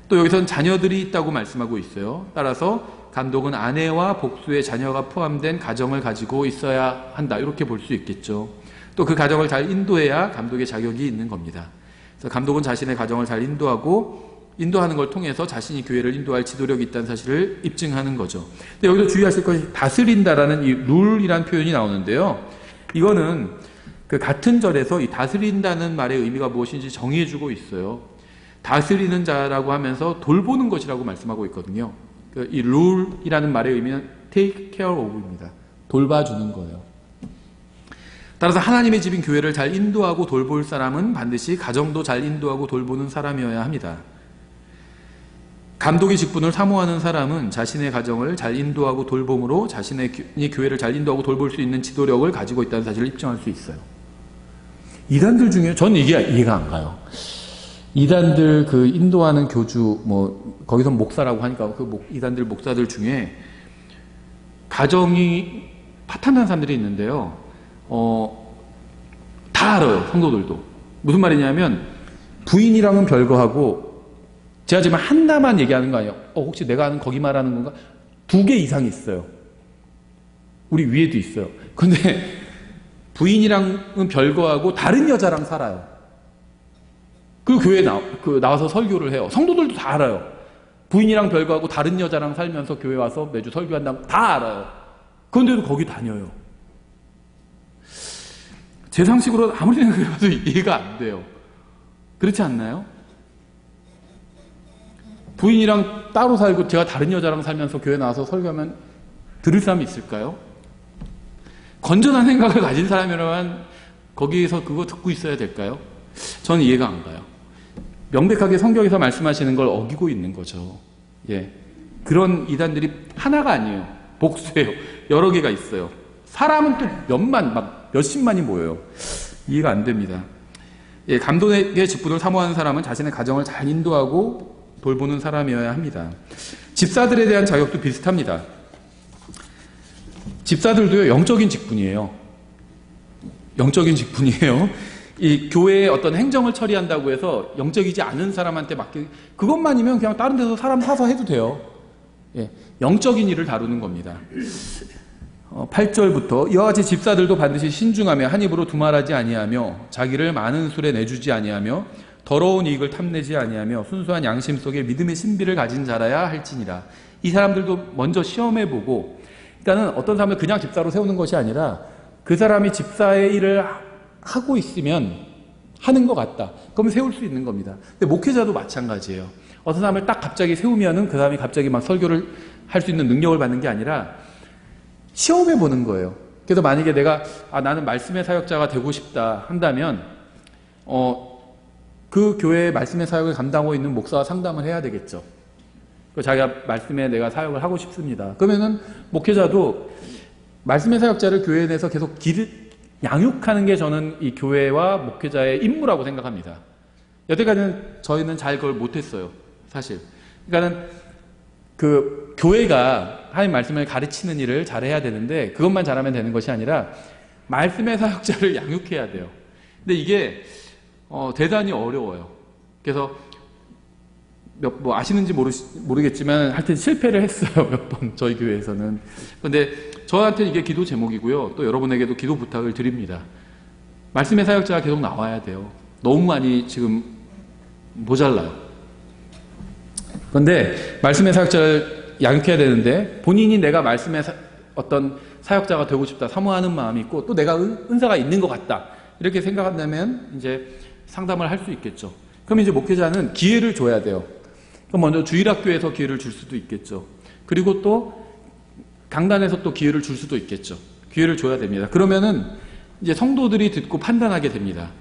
또 여기서는 자녀들이 있다고 말씀하고 있어요. 따라서 감독은 아내와 복수의 자녀가 포함된 가정을 가지고 있어야 한다. 이렇게 볼 수 있겠죠. 또 그 가정을 잘 인도해야 감독의 자격이 있는 겁니다. 그래서 감독은 자신의 가정을 잘 인도하는 걸 통해서 자신이 교회를 인도할 지도력이 있다는 사실을 입증하는 거죠. 근데 여기서 주의하실 것이 다스린다라는 이 룰이라는 표현이 나오는데요. 이거는 그 같은 절에서 이 다스린다는 말의 의미가 무엇인지 정의해주고 있어요. 다스리는 자라고 하면서 돌보는 것이라고 말씀하고 있거든요. 이 룰이라는 말의 의미는 take care of입니다. 돌봐주는 거예요. 따라서 하나님의 집인 교회를 잘 인도하고 돌볼 사람은 반드시 가정도 잘 인도하고 돌보는 사람이어야 합니다. 감독의 직분을 사모하는 사람은 자신의 가정을 잘 인도하고 돌봄으로 자신의 교회를 잘 인도하고 돌볼 수 있는 지도력을 가지고 있다는 사실을 입증할 수 있어요. 이단들 중에 저는 이게 이해가 안 가요. 이단들 그 인도하는 교주 뭐 거기서 목사라고 하니까 그 이단들 목사들 중에 가정이 파탄난 사람들이 있는데요. 다 알아요. 성도들도. 무슨 말이냐면 부인이랑은 별거하고 제가 지금 하나만 얘기하는 거 아니에요. 혹시 내가 아는 거기 말하는 건가? 2개 이상 있어요. 우리 위에도 있어요. 근데 부인이랑은 별거하고 다른 여자랑 살아요. 그 교회에 나와서 설교를 해요. 성도들도 다 알아요. 부인이랑 별거하고 다른 여자랑 살면서 교회 와서 매주 설교한다고 다 알아요. 그런데도 거기 다녀요. 제 상식으로 아무리 생각해봐도 이해가 안 돼요. 그렇지 않나요? 부인이랑 따로 살고 제가 다른 여자랑 살면서 교회 나와서 설교하면 들을 사람이 있을까요? 건전한 생각을 가진 사람이라면 거기에서 그거 듣고 있어야 될까요? 저는 이해가 안 가요. 명백하게 성경에서 말씀하시는 걸 어기고 있는 거죠. 예. 그런 이단들이 하나가 아니에요. 복수예요. 여러 개가 있어요. 사람은 또 몇십만이 모여요. 이해가 안 됩니다. 예, 감독의 직분을 사모하는 사람은 자신의 가정을 잘 인도하고 돌보는 사람이어야 합니다. 집사들에 대한 자격도 비슷합니다. 집사들도요, 영적인 직분이에요. 영적인 직분이에요. 이 교회의 어떤 행정을 처리한다고 해서 영적이지 않은 사람한테 그것만이면 그냥 다른 데서 사람 사서 해도 돼요. 예, 영적인 일을 다루는 겁니다. 8절부터 이와 같이 집사들도 반드시 신중하며 한 입으로 두말하지 아니하며 자기를 많은 술에 내주지 아니하며 더러운 이익을 탐내지 아니하며 순수한 양심 속에 믿음의 신비를 가진 자라야 할지니라. 이 사람들도 먼저 시험해보고, 일단은 어떤 사람을 그냥 집사로 세우는 것이 아니라 그 사람이 집사의 일을 하고 있으면 하는 것 같다. 그러면 세울 수 있는 겁니다. 근데 목회자도 마찬가지예요. 어떤 사람을 딱 갑자기 세우면은 그 사람이 갑자기 막 설교를 할 수 있는 능력을 받는 게 아니라 시험해 보는 거예요. 그래서 만약에 내가 나는 말씀의 사역자가 되고 싶다 한다면 그 교회의 말씀의 사역을 감당하고 있는 목사와 상담을 해야 되겠죠. 자기가 말씀에 내가 사역을 하고 싶습니다. 그러면은 목회자도 말씀의 사역자를 교회 내에서 계속 양육하는 게 저는 이 교회와 목회자의 임무라고 생각합니다. 여태까지는 저희는 잘 그걸 못했어요. 사실. 그러니까는 그 교회가 하나님 말씀을 가르치는 일을 잘해야 되는데 그것만 잘하면 되는 것이 아니라 말씀의 사역자를 양육해야 돼요. 근데 이게 대단히 어려워요. 그래서 뭐 아시는지 모르겠지만 하여튼 실패를 했어요. 몇 번 저희 교회에서는. 근데 저한테는 이게 기도 제목이고요. 또 여러분에게도 기도 부탁을 드립니다. 말씀의 사역자가 계속 나와야 돼요. 너무 많이 지금 모자라요. 그런데 말씀의 사역자를 양육해야 되는데 본인이 내가 말씀의 어떤 사역자가 되고 싶다 사모하는 마음이 있고 또 내가 은사가 있는 것 같다 이렇게 생각한다면 이제 상담을 할 수 있겠죠. 그럼 이제 목회자는 기회를 줘야 돼요. 그럼 먼저 주일학교에서 기회를 줄 수도 있겠죠. 그리고 또 강단에서 또 기회를 줄 수도 있겠죠. 기회를 줘야 됩니다. 그러면은 이제 성도들이 듣고 판단하게 됩니다.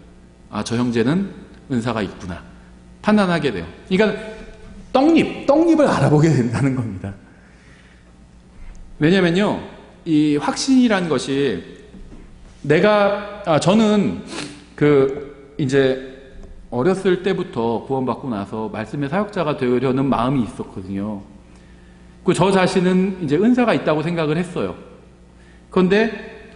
저 형제는 은사가 있구나. 판단하게 돼요. 그러니까 떡잎을 알아보게 된다는 겁니다. 왜냐면요, 이 확신이라는 것이 저는 이제 어렸을 때부터 구원받고 나서 말씀의 사역자가 되려는 마음이 있었거든요. 저 자신은 이제 은사가 있다고 생각을 했어요. 그런데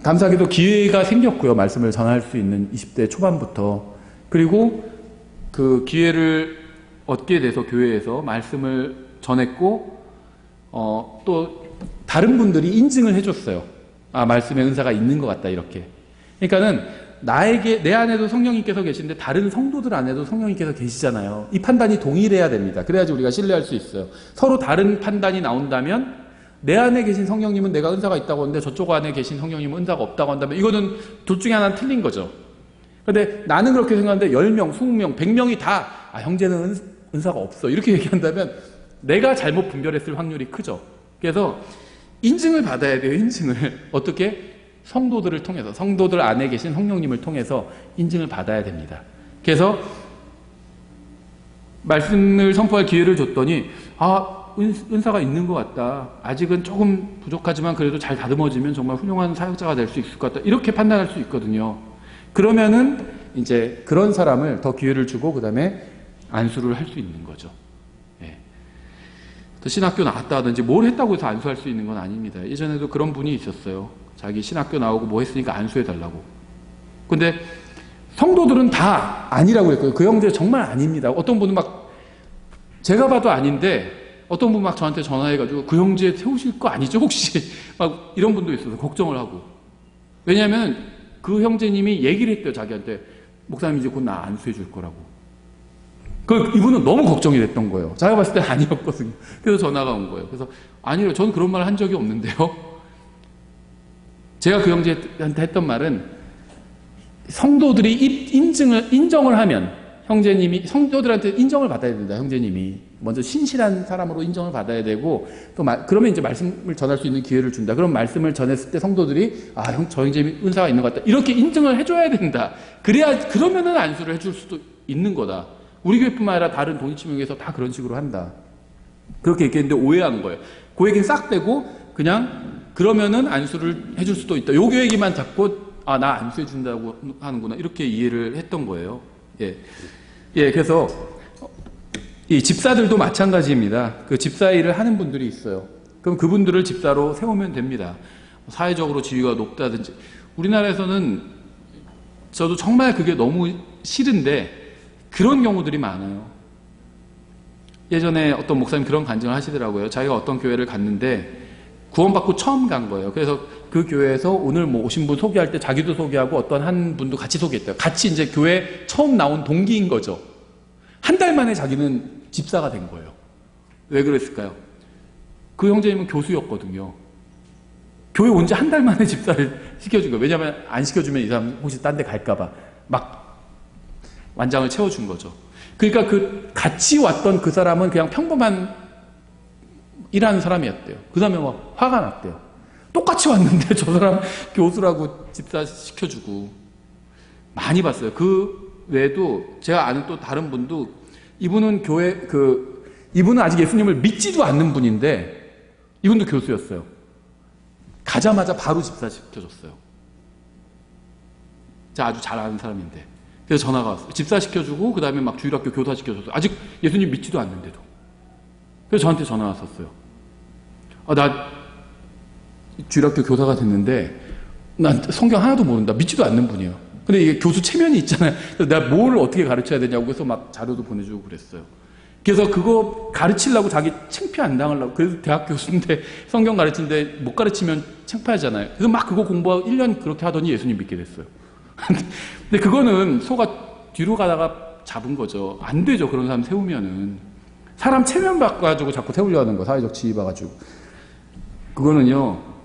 감사하게도 기회가 생겼고요. 말씀을 전할 수 있는 20대 초반부터. 그리고 그 기회를 얻게 돼서 교회에서 말씀을 전했고, 또 다른 분들이 인증을 해줬어요. 아, 말씀의 은사가 있는 것 같다, 이렇게. 그러니까는 내 안에도 성령님께서 계신데 다른 성도들 안에도 성령님께서 계시잖아요. 이 판단이 동일해야 됩니다. 그래야지 우리가 신뢰할 수 있어요. 서로 다른 판단이 나온다면 내 안에 계신 성령님은 내가 은사가 있다고 하는데 저쪽 안에 계신 성령님은 은사가 없다고 한다면 이거는 둘 중에 하나는 틀린 거죠. 그런데 나는 그렇게 생각하는데 10명, 20명, 100명이 다 형제는 은사가 없어 이렇게 얘기한다면 내가 잘못 분별했을 확률이 크죠. 그래서 인증을 받아야 돼요. 인증을. 어떻게? 성도들을 통해서, 성도들 안에 계신 성령님을 통해서 인증을 받아야 됩니다. 그래서 말씀을 선포할 기회를 줬더니 은사가 있는 것 같다. 아직은 조금 부족하지만 그래도 잘 다듬어지면 정말 훌륭한 사역자가 될 수 있을 것 같다. 이렇게 판단할 수 있거든요. 그러면은 이제 그런 사람을 더 기회를 주고 그 다음에 안수를 할 수 있는 거죠. 예. 또 신학교 나갔다 하든지 뭘 했다고 해서 안수할 수 있는 건 아닙니다. 예전에도 그런 분이 있었어요. 자기 신학교 나오고 뭐 했으니까 안수해달라고. 근데 성도들은 다 아니라고 했거든요. 그 형제 정말 아닙니다. 어떤 분은 막 제가 봐도 아닌데 어떤 분 막 저한테 전화해가지고 그 형제 세우실 거 아니죠 혹시? 막 이런 분도 있어서 걱정을 하고. 왜냐하면 그 형제님이 얘기를 했대요. 자기한테. 목사님 이제 곧 나 안수해 줄 거라고. 이분은 너무 걱정이 됐던 거예요. 제가 봤을 때 아니었거든요. 그래서 전화가 온 거예요. 그래서 아니요, 저는 그런 말 한 적이 없는데요. 제가 그 형제한테 했던 말은 성도들이 인정을 하면 형제님이 성도들한테 인정을 받아야 된다. 형제님이 먼저 신실한 사람으로 인정을 받아야 되고 또 그러면 이제 말씀을 전할 수 있는 기회를 준다. 그럼 말씀을 전했을 때 성도들이 저 형제님이 은사가 있는 것 같다. 이렇게 인정을 해줘야 된다. 그러면은 안수를 해줄 수도 있는 거다. 우리 교회뿐만 아니라 다른 동의치명에서 다 그런 식으로 한다. 그렇게 얘기했는데 오해한 거예요. 그 얘기는 싹 빼고 그냥 그러면은 안수를 해줄 수도 있다. 요 교회기만 잡고 나 안수해 준다고 하는구나 이렇게 이해를 했던 거예요. 예, 그래서 이 집사들도 마찬가지입니다. 그 집사 일을 하는 분들이 있어요. 그럼 그분들을 집사로 세우면 됩니다. 사회적으로 지위가 높다든지. 우리나라에서는 저도 정말 그게 너무 싫은데 그런 경우들이 많아요. 예전에 어떤 목사님 그런 간증을 하시더라고요. 자기가 어떤 교회를 갔는데 구원받고 처음 간 거예요. 그래서 그 교회에서 오늘 오신 분 소개할 때 자기도 소개하고 어떤 한 분도 같이 소개했대요. 같이 이제 교회 처음 나온 동기인 거죠. 한 달 만에 자기는 집사가 된 거예요. 왜 그랬을까요? 그 형제님은 교수였거든요. 교회 온 지 한 달 만에 집사를 시켜준 거예요. 왜냐하면 안 시켜주면 이 사람 혹시 딴 데 갈까봐 막 완장을 채워준 거죠. 그러니까 같이 왔던 그 사람은 그냥 평범한 일하는 사람이었대요. 그 다음에 막 화가 났대요. 똑같이 왔는데 저 사람 교수라고 집사 시켜주고. 많이 봤어요. 그 외에도 제가 아는 또 다른 분도 이분은 이분은 아직 예수님을 믿지도 않는 분인데 이분도 교수였어요. 가자마자 바로 집사 시켜줬어요. 제가 아주 잘 아는 사람인데. 그래서 전화가 왔어요. 집사 시켜주고 그 다음에 막 주일학교 교사 시켜줬어요. 아직 예수님 믿지도 않는데도. 그래서 저한테 전화 왔었어요. 나 주일학교 교사가 됐는데 난 성경 하나도 모른다. 믿지도 않는 분이에요. 근데 이게 교수 체면이 있잖아요. 그래서 내가 뭘 어떻게 가르쳐야 되냐고 해서 막 자료도 보내주고 그랬어요. 그래서 그거 가르치려고 자기 창피 안 당하려고. 그래서 대학 교수인데 성경 가르치는데 못 가르치면 창피하잖아요. 그래서 막 그거 공부하고 1년 그렇게 하더니 예수님 믿게 됐어요. 근데 그거는 소가 뒤로 가다가 잡은 거죠. 안 되죠. 그런 사람 세우면은. 사람 체면 바꿔가지고 자꾸 세우려 하는 거. 사회적 지위 봐가지고. 그거는요.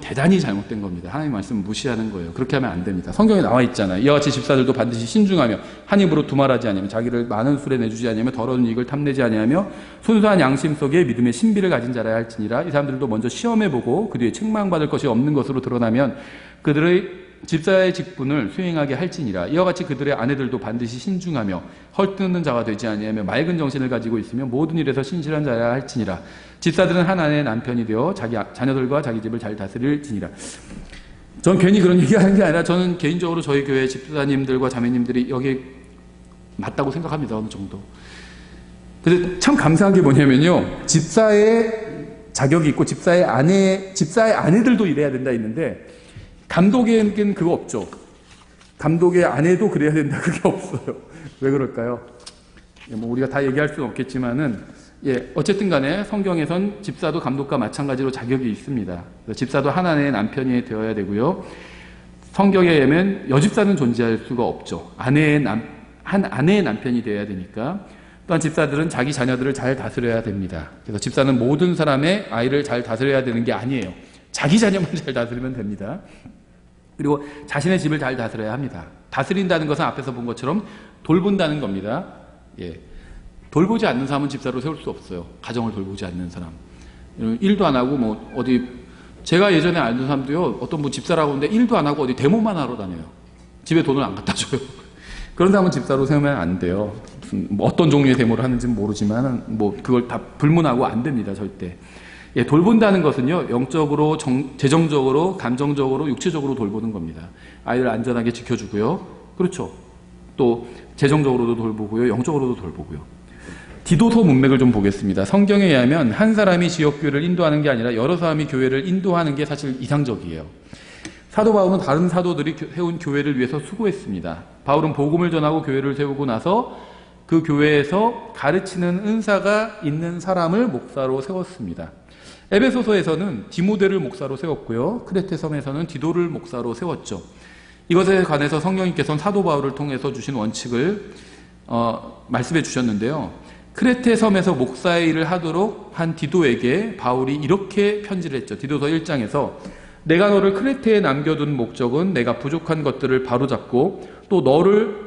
대단히 잘못된 겁니다. 하나님 말씀 무시하는 거예요. 그렇게 하면 안 됩니다. 성경에 나와 있잖아요. 이와 같이 집사들도 반드시 신중하며 한 입으로 두말하지 아니하며 자기를 많은 술에 내주지 아니하며 더러운 이익을 탐내지 아니하며 순수한 양심 속에 믿음의 신비를 가진 자라야 할지니라. 이 사람들도 먼저 시험해보고 그 뒤에 책망받을 것이 없는 것으로 드러나면 그들의 집사의 직분을 수행하게 할지니라. 이와 같이 그들의 아내들도 반드시 신중하며 헐뜯는 자가 되지 아니하며 맑은 정신을 가지고 있으며 모든 일에서 신실한 자야 할지니라. 집사들은 한 아내의 남편이 되어 자기 자녀들과 자기 집을 잘 다스릴지니라. 전 괜히 그런 얘기하는 게 아니라 저는 개인적으로 저희 교회 집사님들과 자매님들이 여기 맞다고 생각합니다. 어느 정도. 근데 참 감사한 게 뭐냐면요, 집사의 자격이 있고 집사의 아내들도 이래야 된다 있는데, 감독에는 그거 없죠. 감독의 아내도 그래야 된다, 그게 없어요. 왜 그럴까요? 뭐 우리가 다 얘기할 수는 없겠지만은, 어쨌든 간에 성경에선 집사도 감독과 마찬가지로 자격이 있습니다. 그래서 집사도 한 아내의 남편이 되어야 되고요. 성경에 의하면 여집사는 존재할 수가 없죠. 한 아내의 남편이 되어야 되니까. 또한 집사들은 자기 자녀들을 잘 다스려야 됩니다. 그래서 집사는 모든 사람의 아이를 잘 다스려야 되는 게 아니에요. 자기 자녀만 잘 다스리면 됩니다. 그리고 자신의 집을 잘 다스려야 합니다. 다스린다는 것은 앞에서 본 것처럼 돌본다는 겁니다. 돌보지 않는 사람은 집사로 세울 수 없어요. 가정을 돌보지 않는 사람. 일도 안 하고 뭐 어디, 제가 예전에 알던 사람도요, 어떤 분 집사라고 하는데 일도 안 하고 어디 데모만 하러 다녀요. 집에 돈을 안 갖다 줘요. 그런 사람은 집사로 세우면 안 돼요. 뭐 어떤 종류의 데모를 하는지는 모르지만 뭐 그걸 다 불문하고 안 됩니다. 절대. 돌본다는 것은요, 영적으로, 재정적으로, 감정적으로, 육체적으로 돌보는 겁니다. 아이를 안전하게 지켜주고요. 그렇죠. 또 재정적으로도 돌보고요, 영적으로도 돌보고요. 디도서 문맥을 좀 보겠습니다. 성경에 의하면 한 사람이 지역교회를 인도하는 게 아니라 여러 사람이 교회를 인도하는 게 사실 이상적이에요. 사도 바울은 다른 사도들이 세운 교회를 위해서 수고했습니다. 바울은 복음을 전하고 교회를 세우고 나서 그 교회에서 가르치는 은사가 있는 사람을 목사로 세웠습니다. 에베소서에서는 디모데를 목사로 세웠고요. 크레테 섬에서는 디도를 목사로 세웠죠. 이것에 관해서 성령님께서는 사도 바울을 통해서 주신 원칙을 말씀해 주셨는데요. 크레테 섬에서 목사의 일을 하도록 한 디도에게 바울이 이렇게 편지를 했죠. 디도서 1장에서 내가 너를 크레테에 남겨둔 목적은 내가 부족한 것들을 바로잡고 또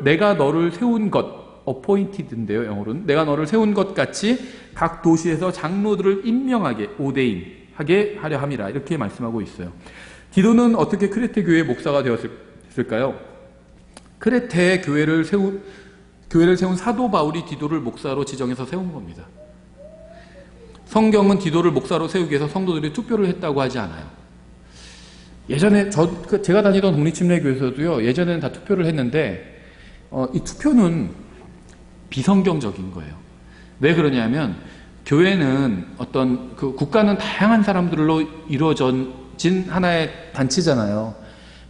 내가 너를 세운 것, appointed인데요, 영어로는. 내가 너를 세운 것 같이 각 도시에서 장로들을 임명하게, 오데인하게 하려 함이라. 이렇게 말씀하고 있어요. 디도는 어떻게 크레테 교회의 목사가 되었을까요? 크레테의 교회를 세운 사도 바울이 디도를 목사로 지정해서 세운 겁니다. 성경은 디도를 목사로 세우기 위해서 성도들이 투표를 했다고 하지 않아요. 예전에 제가 다니던 독립침례교회에서도요, 예전에는 다 투표를 했는데 이 투표는 비성경적인 거예요. 왜 그러냐면 교회는 어떤 국가는 다양한 사람들로 이루어진 하나의 단체잖아요.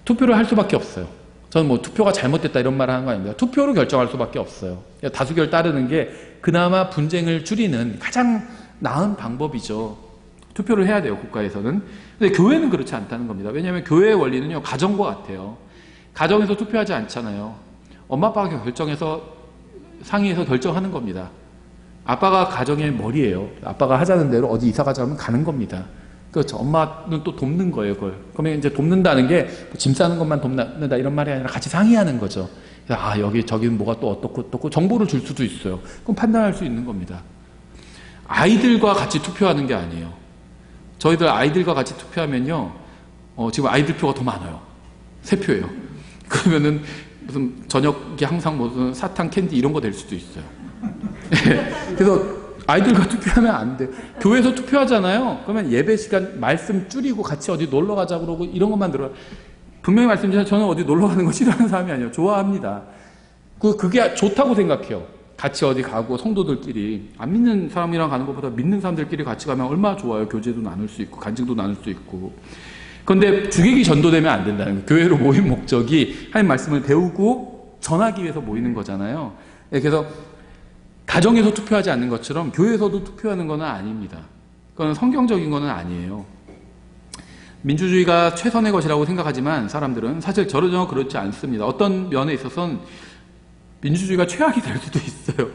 투표를 할 수밖에 없어요. 저는 뭐 투표가 잘못됐다 이런 말을 하는 거 아닙니다. 투표로 결정할 수밖에 없어요. 다수결 따르는 게 그나마 분쟁을 줄이는 가장 나은 방법이죠. 투표를 해야 돼요, 국가에서는. 근데 교회는 그렇지 않다는 겁니다. 왜냐하면 교회의 원리는요, 가정과 같아요. 가정에서 투표하지 않잖아요. 엄마 아빠가 상의해서 결정하는 겁니다. 아빠가 가정의 머리예요. 아빠가 하자는 대로 어디 이사 가자면 가는 겁니다. 그렇죠. 엄마는 또 돕는 거예요, 그걸. 그러면 이제 돕는다는 게 짐 싸는 것만 돕는다 이런 말이 아니라 같이 상의하는 거죠. 저기는 뭐가 또 어떻고 정보를 줄 수도 있어요. 그럼 판단할 수 있는 겁니다. 아이들과 같이 투표하는 게 아니에요. 저희들 아이들과 같이 투표하면요, 지금 아이들 표가 더 많아요. 3표예요. 그러면은 무슨 저녁에 항상 무슨 사탕, 캔디 이런 거 될 수도 있어요. 그래서 아이들과 투표하면 안 돼. 교회에서 투표하잖아요. 그러면 예배 시간 말씀 줄이고 같이 어디 놀러 가자 그러고 이런 것만 들어요. 분명히 말씀드리면 저는 어디 놀러 가는 거 싫어하는 사람이 아니에요. 좋아합니다. 그게 좋다고 생각해요. 같이 어디 가고 성도들끼리, 안 믿는 사람이랑 가는 것보다 믿는 사람들끼리 같이 가면 얼마나 좋아요. 교제도 나눌 수 있고 간증도 나눌 수 있고. 그런데 주객이 전도되면 안 된다는 거예요. 교회로 모인 목적이 하나님 말씀을 배우고 전하기 위해서 모이는 거잖아요. 그래서 가정에서 투표하지 않는 것처럼 교회에서도 투표하는 건 아닙니다. 그건 성경적인 건 아니에요. 민주주의가 최선의 것이라고 생각하지만 사람들은 사실 전혀 그렇지 않습니다. 어떤 면에 있어서는 민주주의가 최악이 될 수도 있어요.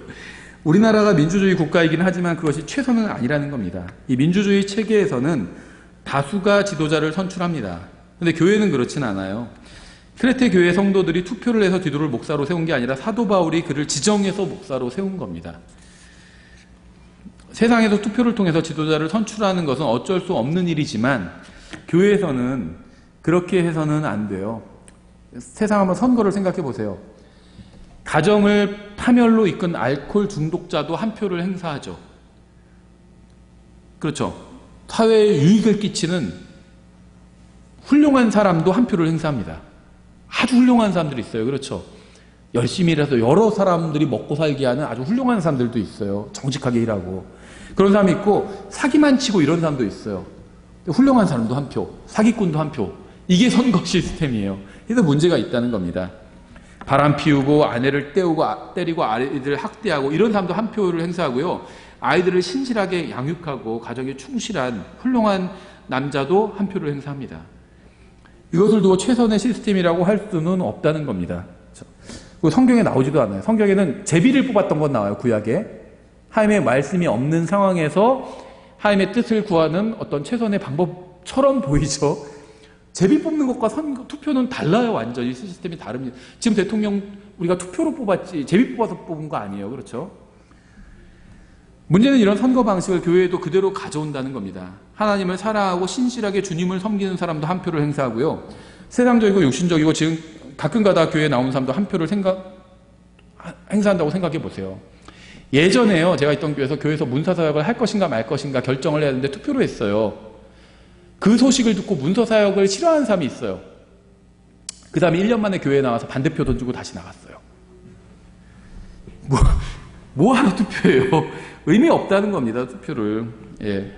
우리나라가 민주주의 국가이긴 하지만 그것이 최선은 아니라는 겁니다. 이 민주주의 체계에서는 다수가 지도자를 선출합니다. 그런데 교회는 그렇진 않아요. 크레테 교회 성도들이 투표를 해서 디도를 목사로 세운 게 아니라 사도 바울이 그를 지정해서 목사로 세운 겁니다. 세상에서 투표를 통해서 지도자를 선출하는 것은 어쩔 수 없는 일이지만 교회에서는 그렇게 해서는 안 돼요. 세상 한번 선거를 생각해 보세요. 가정을 파멸로 이끈 알코올 중독자도 한 표를 행사하죠. 그렇죠. 사회에 유익을 끼치는 훌륭한 사람도 한 표를 행사합니다. 아주 훌륭한 사람들이 있어요. 그렇죠. 열심히 일해서 여러 사람들이 먹고 살게 하는 아주 훌륭한 사람들도 있어요. 정직하게 일하고. 그런 사람이 있고 사기만 치고 이런 사람도 있어요. 훌륭한 사람도 한 표, 사기꾼도 한 표. 이게 선거 시스템이에요. 그래서 문제가 있다는 겁니다. 바람 피우고 아내를 때리고 아이들을 학대하고 이런 사람도 한 표를 행사하고요. 아이들을 신실하게 양육하고 가정에 충실한 훌륭한 남자도 한 표를 행사합니다. 이것을 두고 최선의 시스템이라고 할 수는 없다는 겁니다. 성경에 나오지도 않아요. 성경에는 제비를 뽑았던 건 나와요. 구약에. 하나님의 말씀이 없는 상황에서 하나님의 뜻을 구하는 어떤 최선의 방법처럼 보이죠. 제비 뽑는 것과 선거, 투표는 달라요. 완전히 시스템이 다릅니다. 지금 대통령 우리가 투표로 뽑았지 제비 뽑아서 뽑은 거 아니에요. 그렇죠? 문제는 이런 선거 방식을 교회에도 그대로 가져온다는 겁니다. 하나님을 사랑하고 신실하게 주님을 섬기는 사람도 한 표를 행사하고요. 세상적이고 육신적이고 지금 가끔가다 교회에 나오는 사람도 한 표를 행사한다고 생각해 보세요. 예전에요. 제가 있던 교회에서 문서사역을 할 것인가 말 것인가 결정을 해야 하는데 투표로 했어요. 그 소식을 듣고 문서사역을 싫어하는 사람이 있어요. 그 사람이 1년 만에 교회에 나와서 반대표 던지고 다시 나갔어요. 뭐하러 투표해요? 의미 없다는 겁니다. 투표를. 예.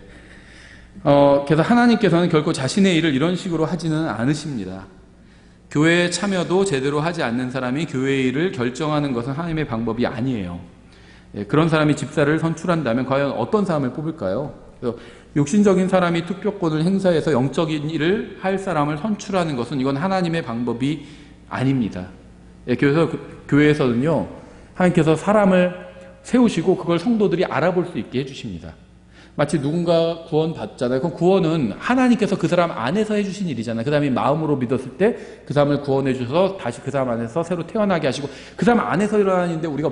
그래서 하나님께서는 결코 자신의 일을 이런 식으로 하지는 않으십니다. 교회에 참여도 제대로 하지 않는 사람이 교회의 일을 결정하는 것은 하나님의 방법이 아니에요. 예, 그런 사람이 집사를 선출한다면 과연 어떤 사람을 뽑을까요? 그래서 육신적인 사람이 투표권을 행사해서 영적인 일을 할 사람을 선출하는 것은 이건 하나님의 방법이 아닙니다. 예, 그래서 교회에서는요, 하나님께서 사람을 세우시고 그걸 성도들이 알아볼 수 있게 해주십니다. 마치 누군가 구원 받잖아요. 그럼 구원은 하나님께서 그 사람 안에서 해주신 일이잖아요. 그 사람이 마음으로 믿었을 때 그 사람을 구원해 주셔서 다시 그 사람 안에서 새로 태어나게 하시고 그 사람 안에서 일어나는 일인데 우리가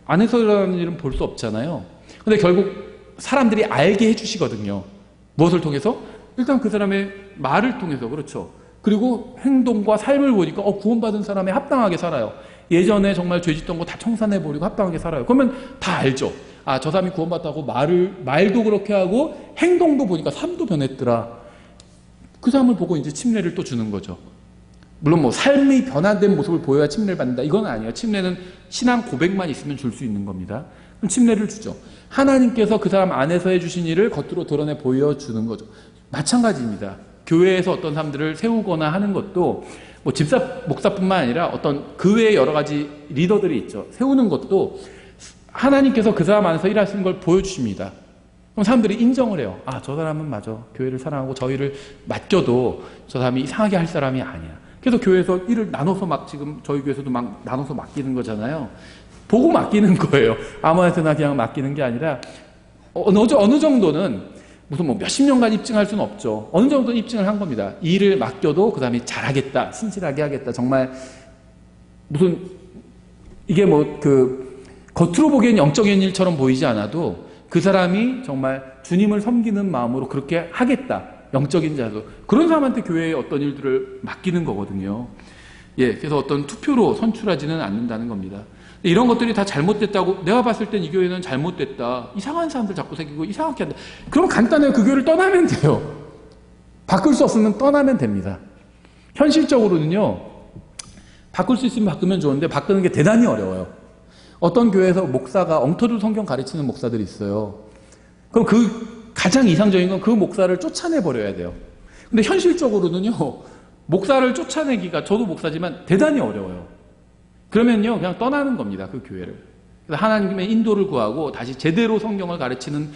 안에서 일어나는 일은 볼 수 없잖아요. 근데 결국 사람들이 알게 해주시거든요. 무엇을 통해서? 일단 그 사람의 말을 통해서. 그렇죠. 그리고 행동과 삶을 보니까 구원받은 사람에 합당하게 살아요. 예전에 정말 죄 짓던 거 다 청산해버리고 합당하게 살아요. 그러면 다 알죠. 아, 저 사람이 구원받다고 말도 그렇게 하고 행동도 보니까 삶도 변했더라. 그 사람을 보고 이제 침례를 또 주는 거죠. 물론 삶이 변화된 모습을 보여야 침례를 받는다. 이건 아니에요. 침례는 신앙 고백만 있으면 줄 수 있는 겁니다. 그럼 침례를 주죠. 하나님께서 그 사람 안에서 해주신 일을 겉으로 드러내 보여주는 거죠. 마찬가지입니다. 교회에서 어떤 사람들을 세우거나 하는 것도 집사, 목사뿐만 아니라 어떤 그 외에 여러 가지 리더들이 있죠. 세우는 것도 하나님께서 그 사람 안에서 일하시는 걸 보여주십니다. 그럼 사람들이 인정을 해요. 아, 저 사람은 맞아. 교회를 사랑하고 저희를 맡겨도 저 사람이 이상하게 할 사람이 아니야. 그래서 교회에서 일을 나눠서 지금 저희 교회에서도 나눠서 맡기는 거잖아요. 보고 맡기는 거예요. 아무한테나 그냥 맡기는 게 아니라 어느 정도는 무슨 몇십 년간 입증할 수는 없죠. 어느 정도 입증을 한 겁니다. 이 일을 맡겨도 그 사람이 잘하겠다, 신실하게 하겠다. 정말 무슨 이게 겉으로 보기엔 영적인 일처럼 보이지 않아도 그 사람이 정말 주님을 섬기는 마음으로 그렇게 하겠다. 영적인 자도. 그런 사람한테 교회의 어떤 일들을 맡기는 거거든요. 예, 그래서 어떤 투표로 선출하지는 않는다는 겁니다. 이런 것들이 다 잘못됐다고 내가 봤을 땐 이 교회는 잘못됐다. 이상한 사람들 자꾸 생기고 이상하게 한다. 그럼 간단해요. 그 교회를 떠나면 돼요. 바꿀 수 없으면 떠나면 됩니다. 현실적으로는요. 바꿀 수 있으면 바꾸면 좋은데 바꾸는 게 대단히 어려워요. 어떤 교회에서 목사가 엉터리 성경 가르치는 목사들이 있어요. 그럼 가장 이상적인 건 그 목사를 쫓아내버려야 돼요. 근데 현실적으로는요. 목사를 쫓아내기가 저도 목사지만 대단히 어려워요. 그러면요, 그냥 떠나는 겁니다, 그 교회를. 그래서 하나님의 인도를 구하고 다시 제대로 성경을 가르치는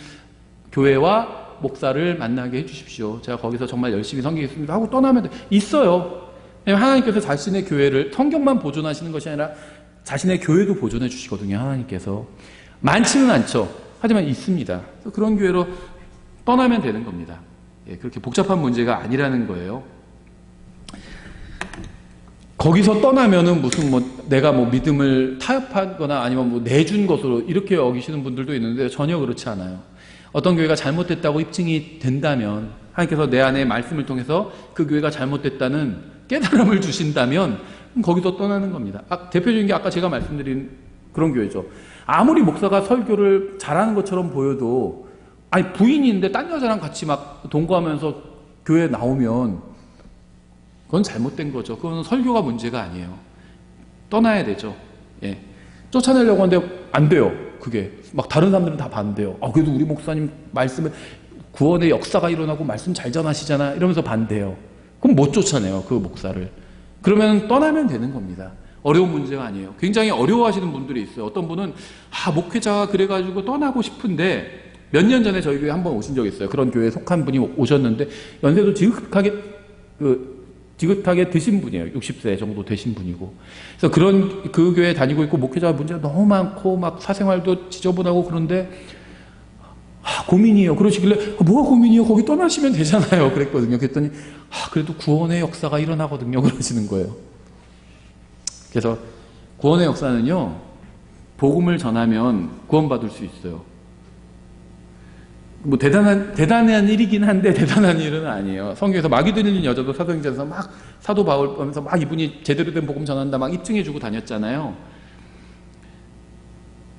교회와 목사를 만나게 해주십시오. 제가 거기서 정말 열심히 섬기겠습니다 하고 떠나면 돼요. 있어요. 하나님께서 자신의 교회를 성경만 보존하시는 것이 아니라 자신의 교회도 보존해 주시거든요, 하나님께서. 많지는 않죠. 하지만 있습니다. 그래서 그런 교회로 떠나면 되는 겁니다. 예, 그렇게 복잡한 문제가 아니라는 거예요. 거기서 떠나면은 무슨 내가 믿음을 타협하거나 아니면 내준 것으로 이렇게 여기시는 분들도 있는데 전혀 그렇지 않아요. 어떤 교회가 잘못됐다고 입증이 된다면 하나님께서 내 안에 말씀을 통해서 그 교회가 잘못됐다는 깨달음을 주신다면 거기서 떠나는 겁니다. 대표적인 게 아까 제가 말씀드린 그런 교회죠. 아무리 목사가 설교를 잘하는 것처럼 보여도 아니 부인인데 딴 여자랑 같이 막 동거하면서 교회에 나오면 그건 잘못된 거죠. 그건 설교가 문제가 아니에요. 떠나야 되죠. 예. 쫓아내려고 하는데 안 돼요. 그게 막 다른 사람들은 다 반대요. 그래도 우리 목사님 말씀에 구원의 역사가 일어나고 말씀 잘 전하시잖아 이러면서 반대해요. 그럼 못 쫓아내요. 그 목사를. 그러면 떠나면 되는 겁니다. 어려운 문제가 아니에요. 굉장히 어려워하시는 분들이 있어요. 어떤 분은 목회자가 그래가지고 떠나고 싶은데 몇 년 전에 저희 교회 한번 오신 적이 있어요. 그런 교회에 속한 분이 오셨는데 연세도 지긋하게 드신 분이에요. 60세 정도 되신 분이고. 그래서 그 교회에 다니고 있고 목회자 문제가 너무 많고 막 사생활도 지저분하고 그런데 고민이에요. 그러시길래 뭐가 고민이에요? 거기 떠나시면 되잖아요. 그랬거든요. 그랬더니 그래도 구원의 역사가 일어나거든요. 그러시는 거예요. 그래서 구원의 역사는요. 복음을 전하면 구원받을 수 있어요. 뭐 대단한 일이긴 한데 대단한 일은 아니에요. 성경에서 마귀 들린 여자도 사도행전에서 막 사도 바울 보면서 막 이분이 제대로 된 복음 전한다 막 입증해주고 다녔잖아요.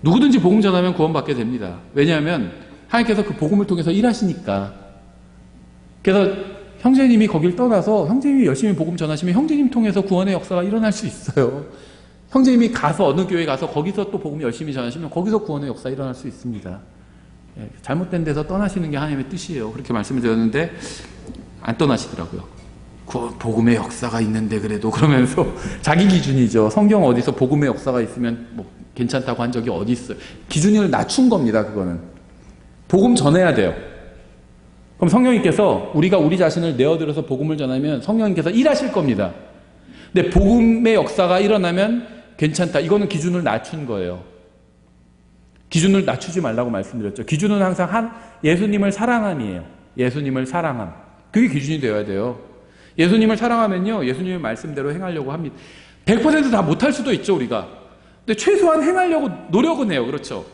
누구든지 복음 전하면 구원받게 됩니다. 왜냐하면 하나님께서 그 복음을 통해서 일하시니까. 그래서 형제님이 거길 떠나서 형제님이 열심히 복음 전하시면 형제님 통해서 구원의 역사가 일어날 수 있어요. 형제님이 가서 어느 교회 가서 거기서 또 복음 열심히 전하시면 거기서 구원의 역사 일어날 수 있습니다. 잘못된 데서 떠나시는 게 하나님의 뜻이에요. 그렇게 말씀을 드렸는데 안 떠나시더라고요. 복음의 역사가 있는데 그래도 그러면서 자기 기준이죠. 성경 어디서 복음의 역사가 있으면 뭐 괜찮다고 한 적이 어디 있어요. 기준을 낮춘 겁니다. 그거는. 복음 전해야 돼요. 그럼 성령님께서 우리가 우리 자신을 내어들어서 복음을 전하면 성령님께서 일하실 겁니다. 근데 복음의 역사가 일어나면 괜찮다. 이거는 기준을 낮춘 거예요. 기준을 낮추지 말라고 말씀드렸죠. 기준은 항상 예수님을 사랑함이에요. 예수님을 사랑함. 그게 기준이 되어야 돼요. 예수님을 사랑하면요. 예수님의 말씀대로 행하려고 합니다. 100% 다 못할 수도 있죠. 우리가. 근데 최소한 행하려고 노력은 해요. 그렇죠.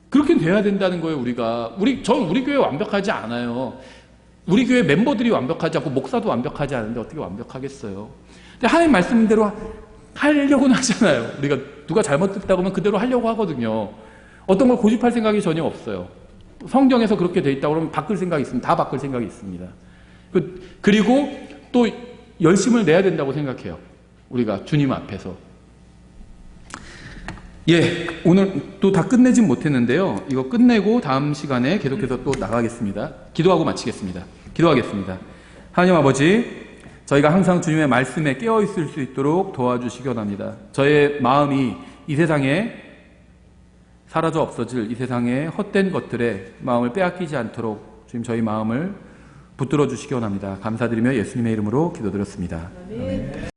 그렇게 돼야 된다는 거예요. 우리 교회 완벽하지 않아요. 우리 교회 멤버들이 완벽하지 않고 목사도 완벽하지 않은데 어떻게 완벽하겠어요. 근데 하나님 말씀대로 하려고는 하잖아요. 우리가 누가 잘못했다고 하면 그대로 하려고 하거든요. 어떤 걸 고집할 생각이 전혀 없어요. 성경에서 그렇게 돼 있다고 그러면 바꿀 생각이 있으면 다 바꿀 생각이 있습니다. 그리고 또 열심을 내야 된다고 생각해요. 우리가 주님 앞에서. 오늘 또 다 끝내진 못했는데요. 이거 끝내고 다음 시간에 계속해서 또 나가겠습니다. 기도하고 마치겠습니다. 기도하겠습니다. 하나님 아버지, 저희가 항상 주님의 말씀에 깨어있을 수 있도록 도와주시기 원합니다. 저의 마음이 이 세상에 사라져 없어질 이 세상의 헛된 것들에 마음을 빼앗기지 않도록 주님 저희 마음을 붙들어 주시기 원합니다. 감사드리며 예수님의 이름으로 기도드렸습니다. 아멘.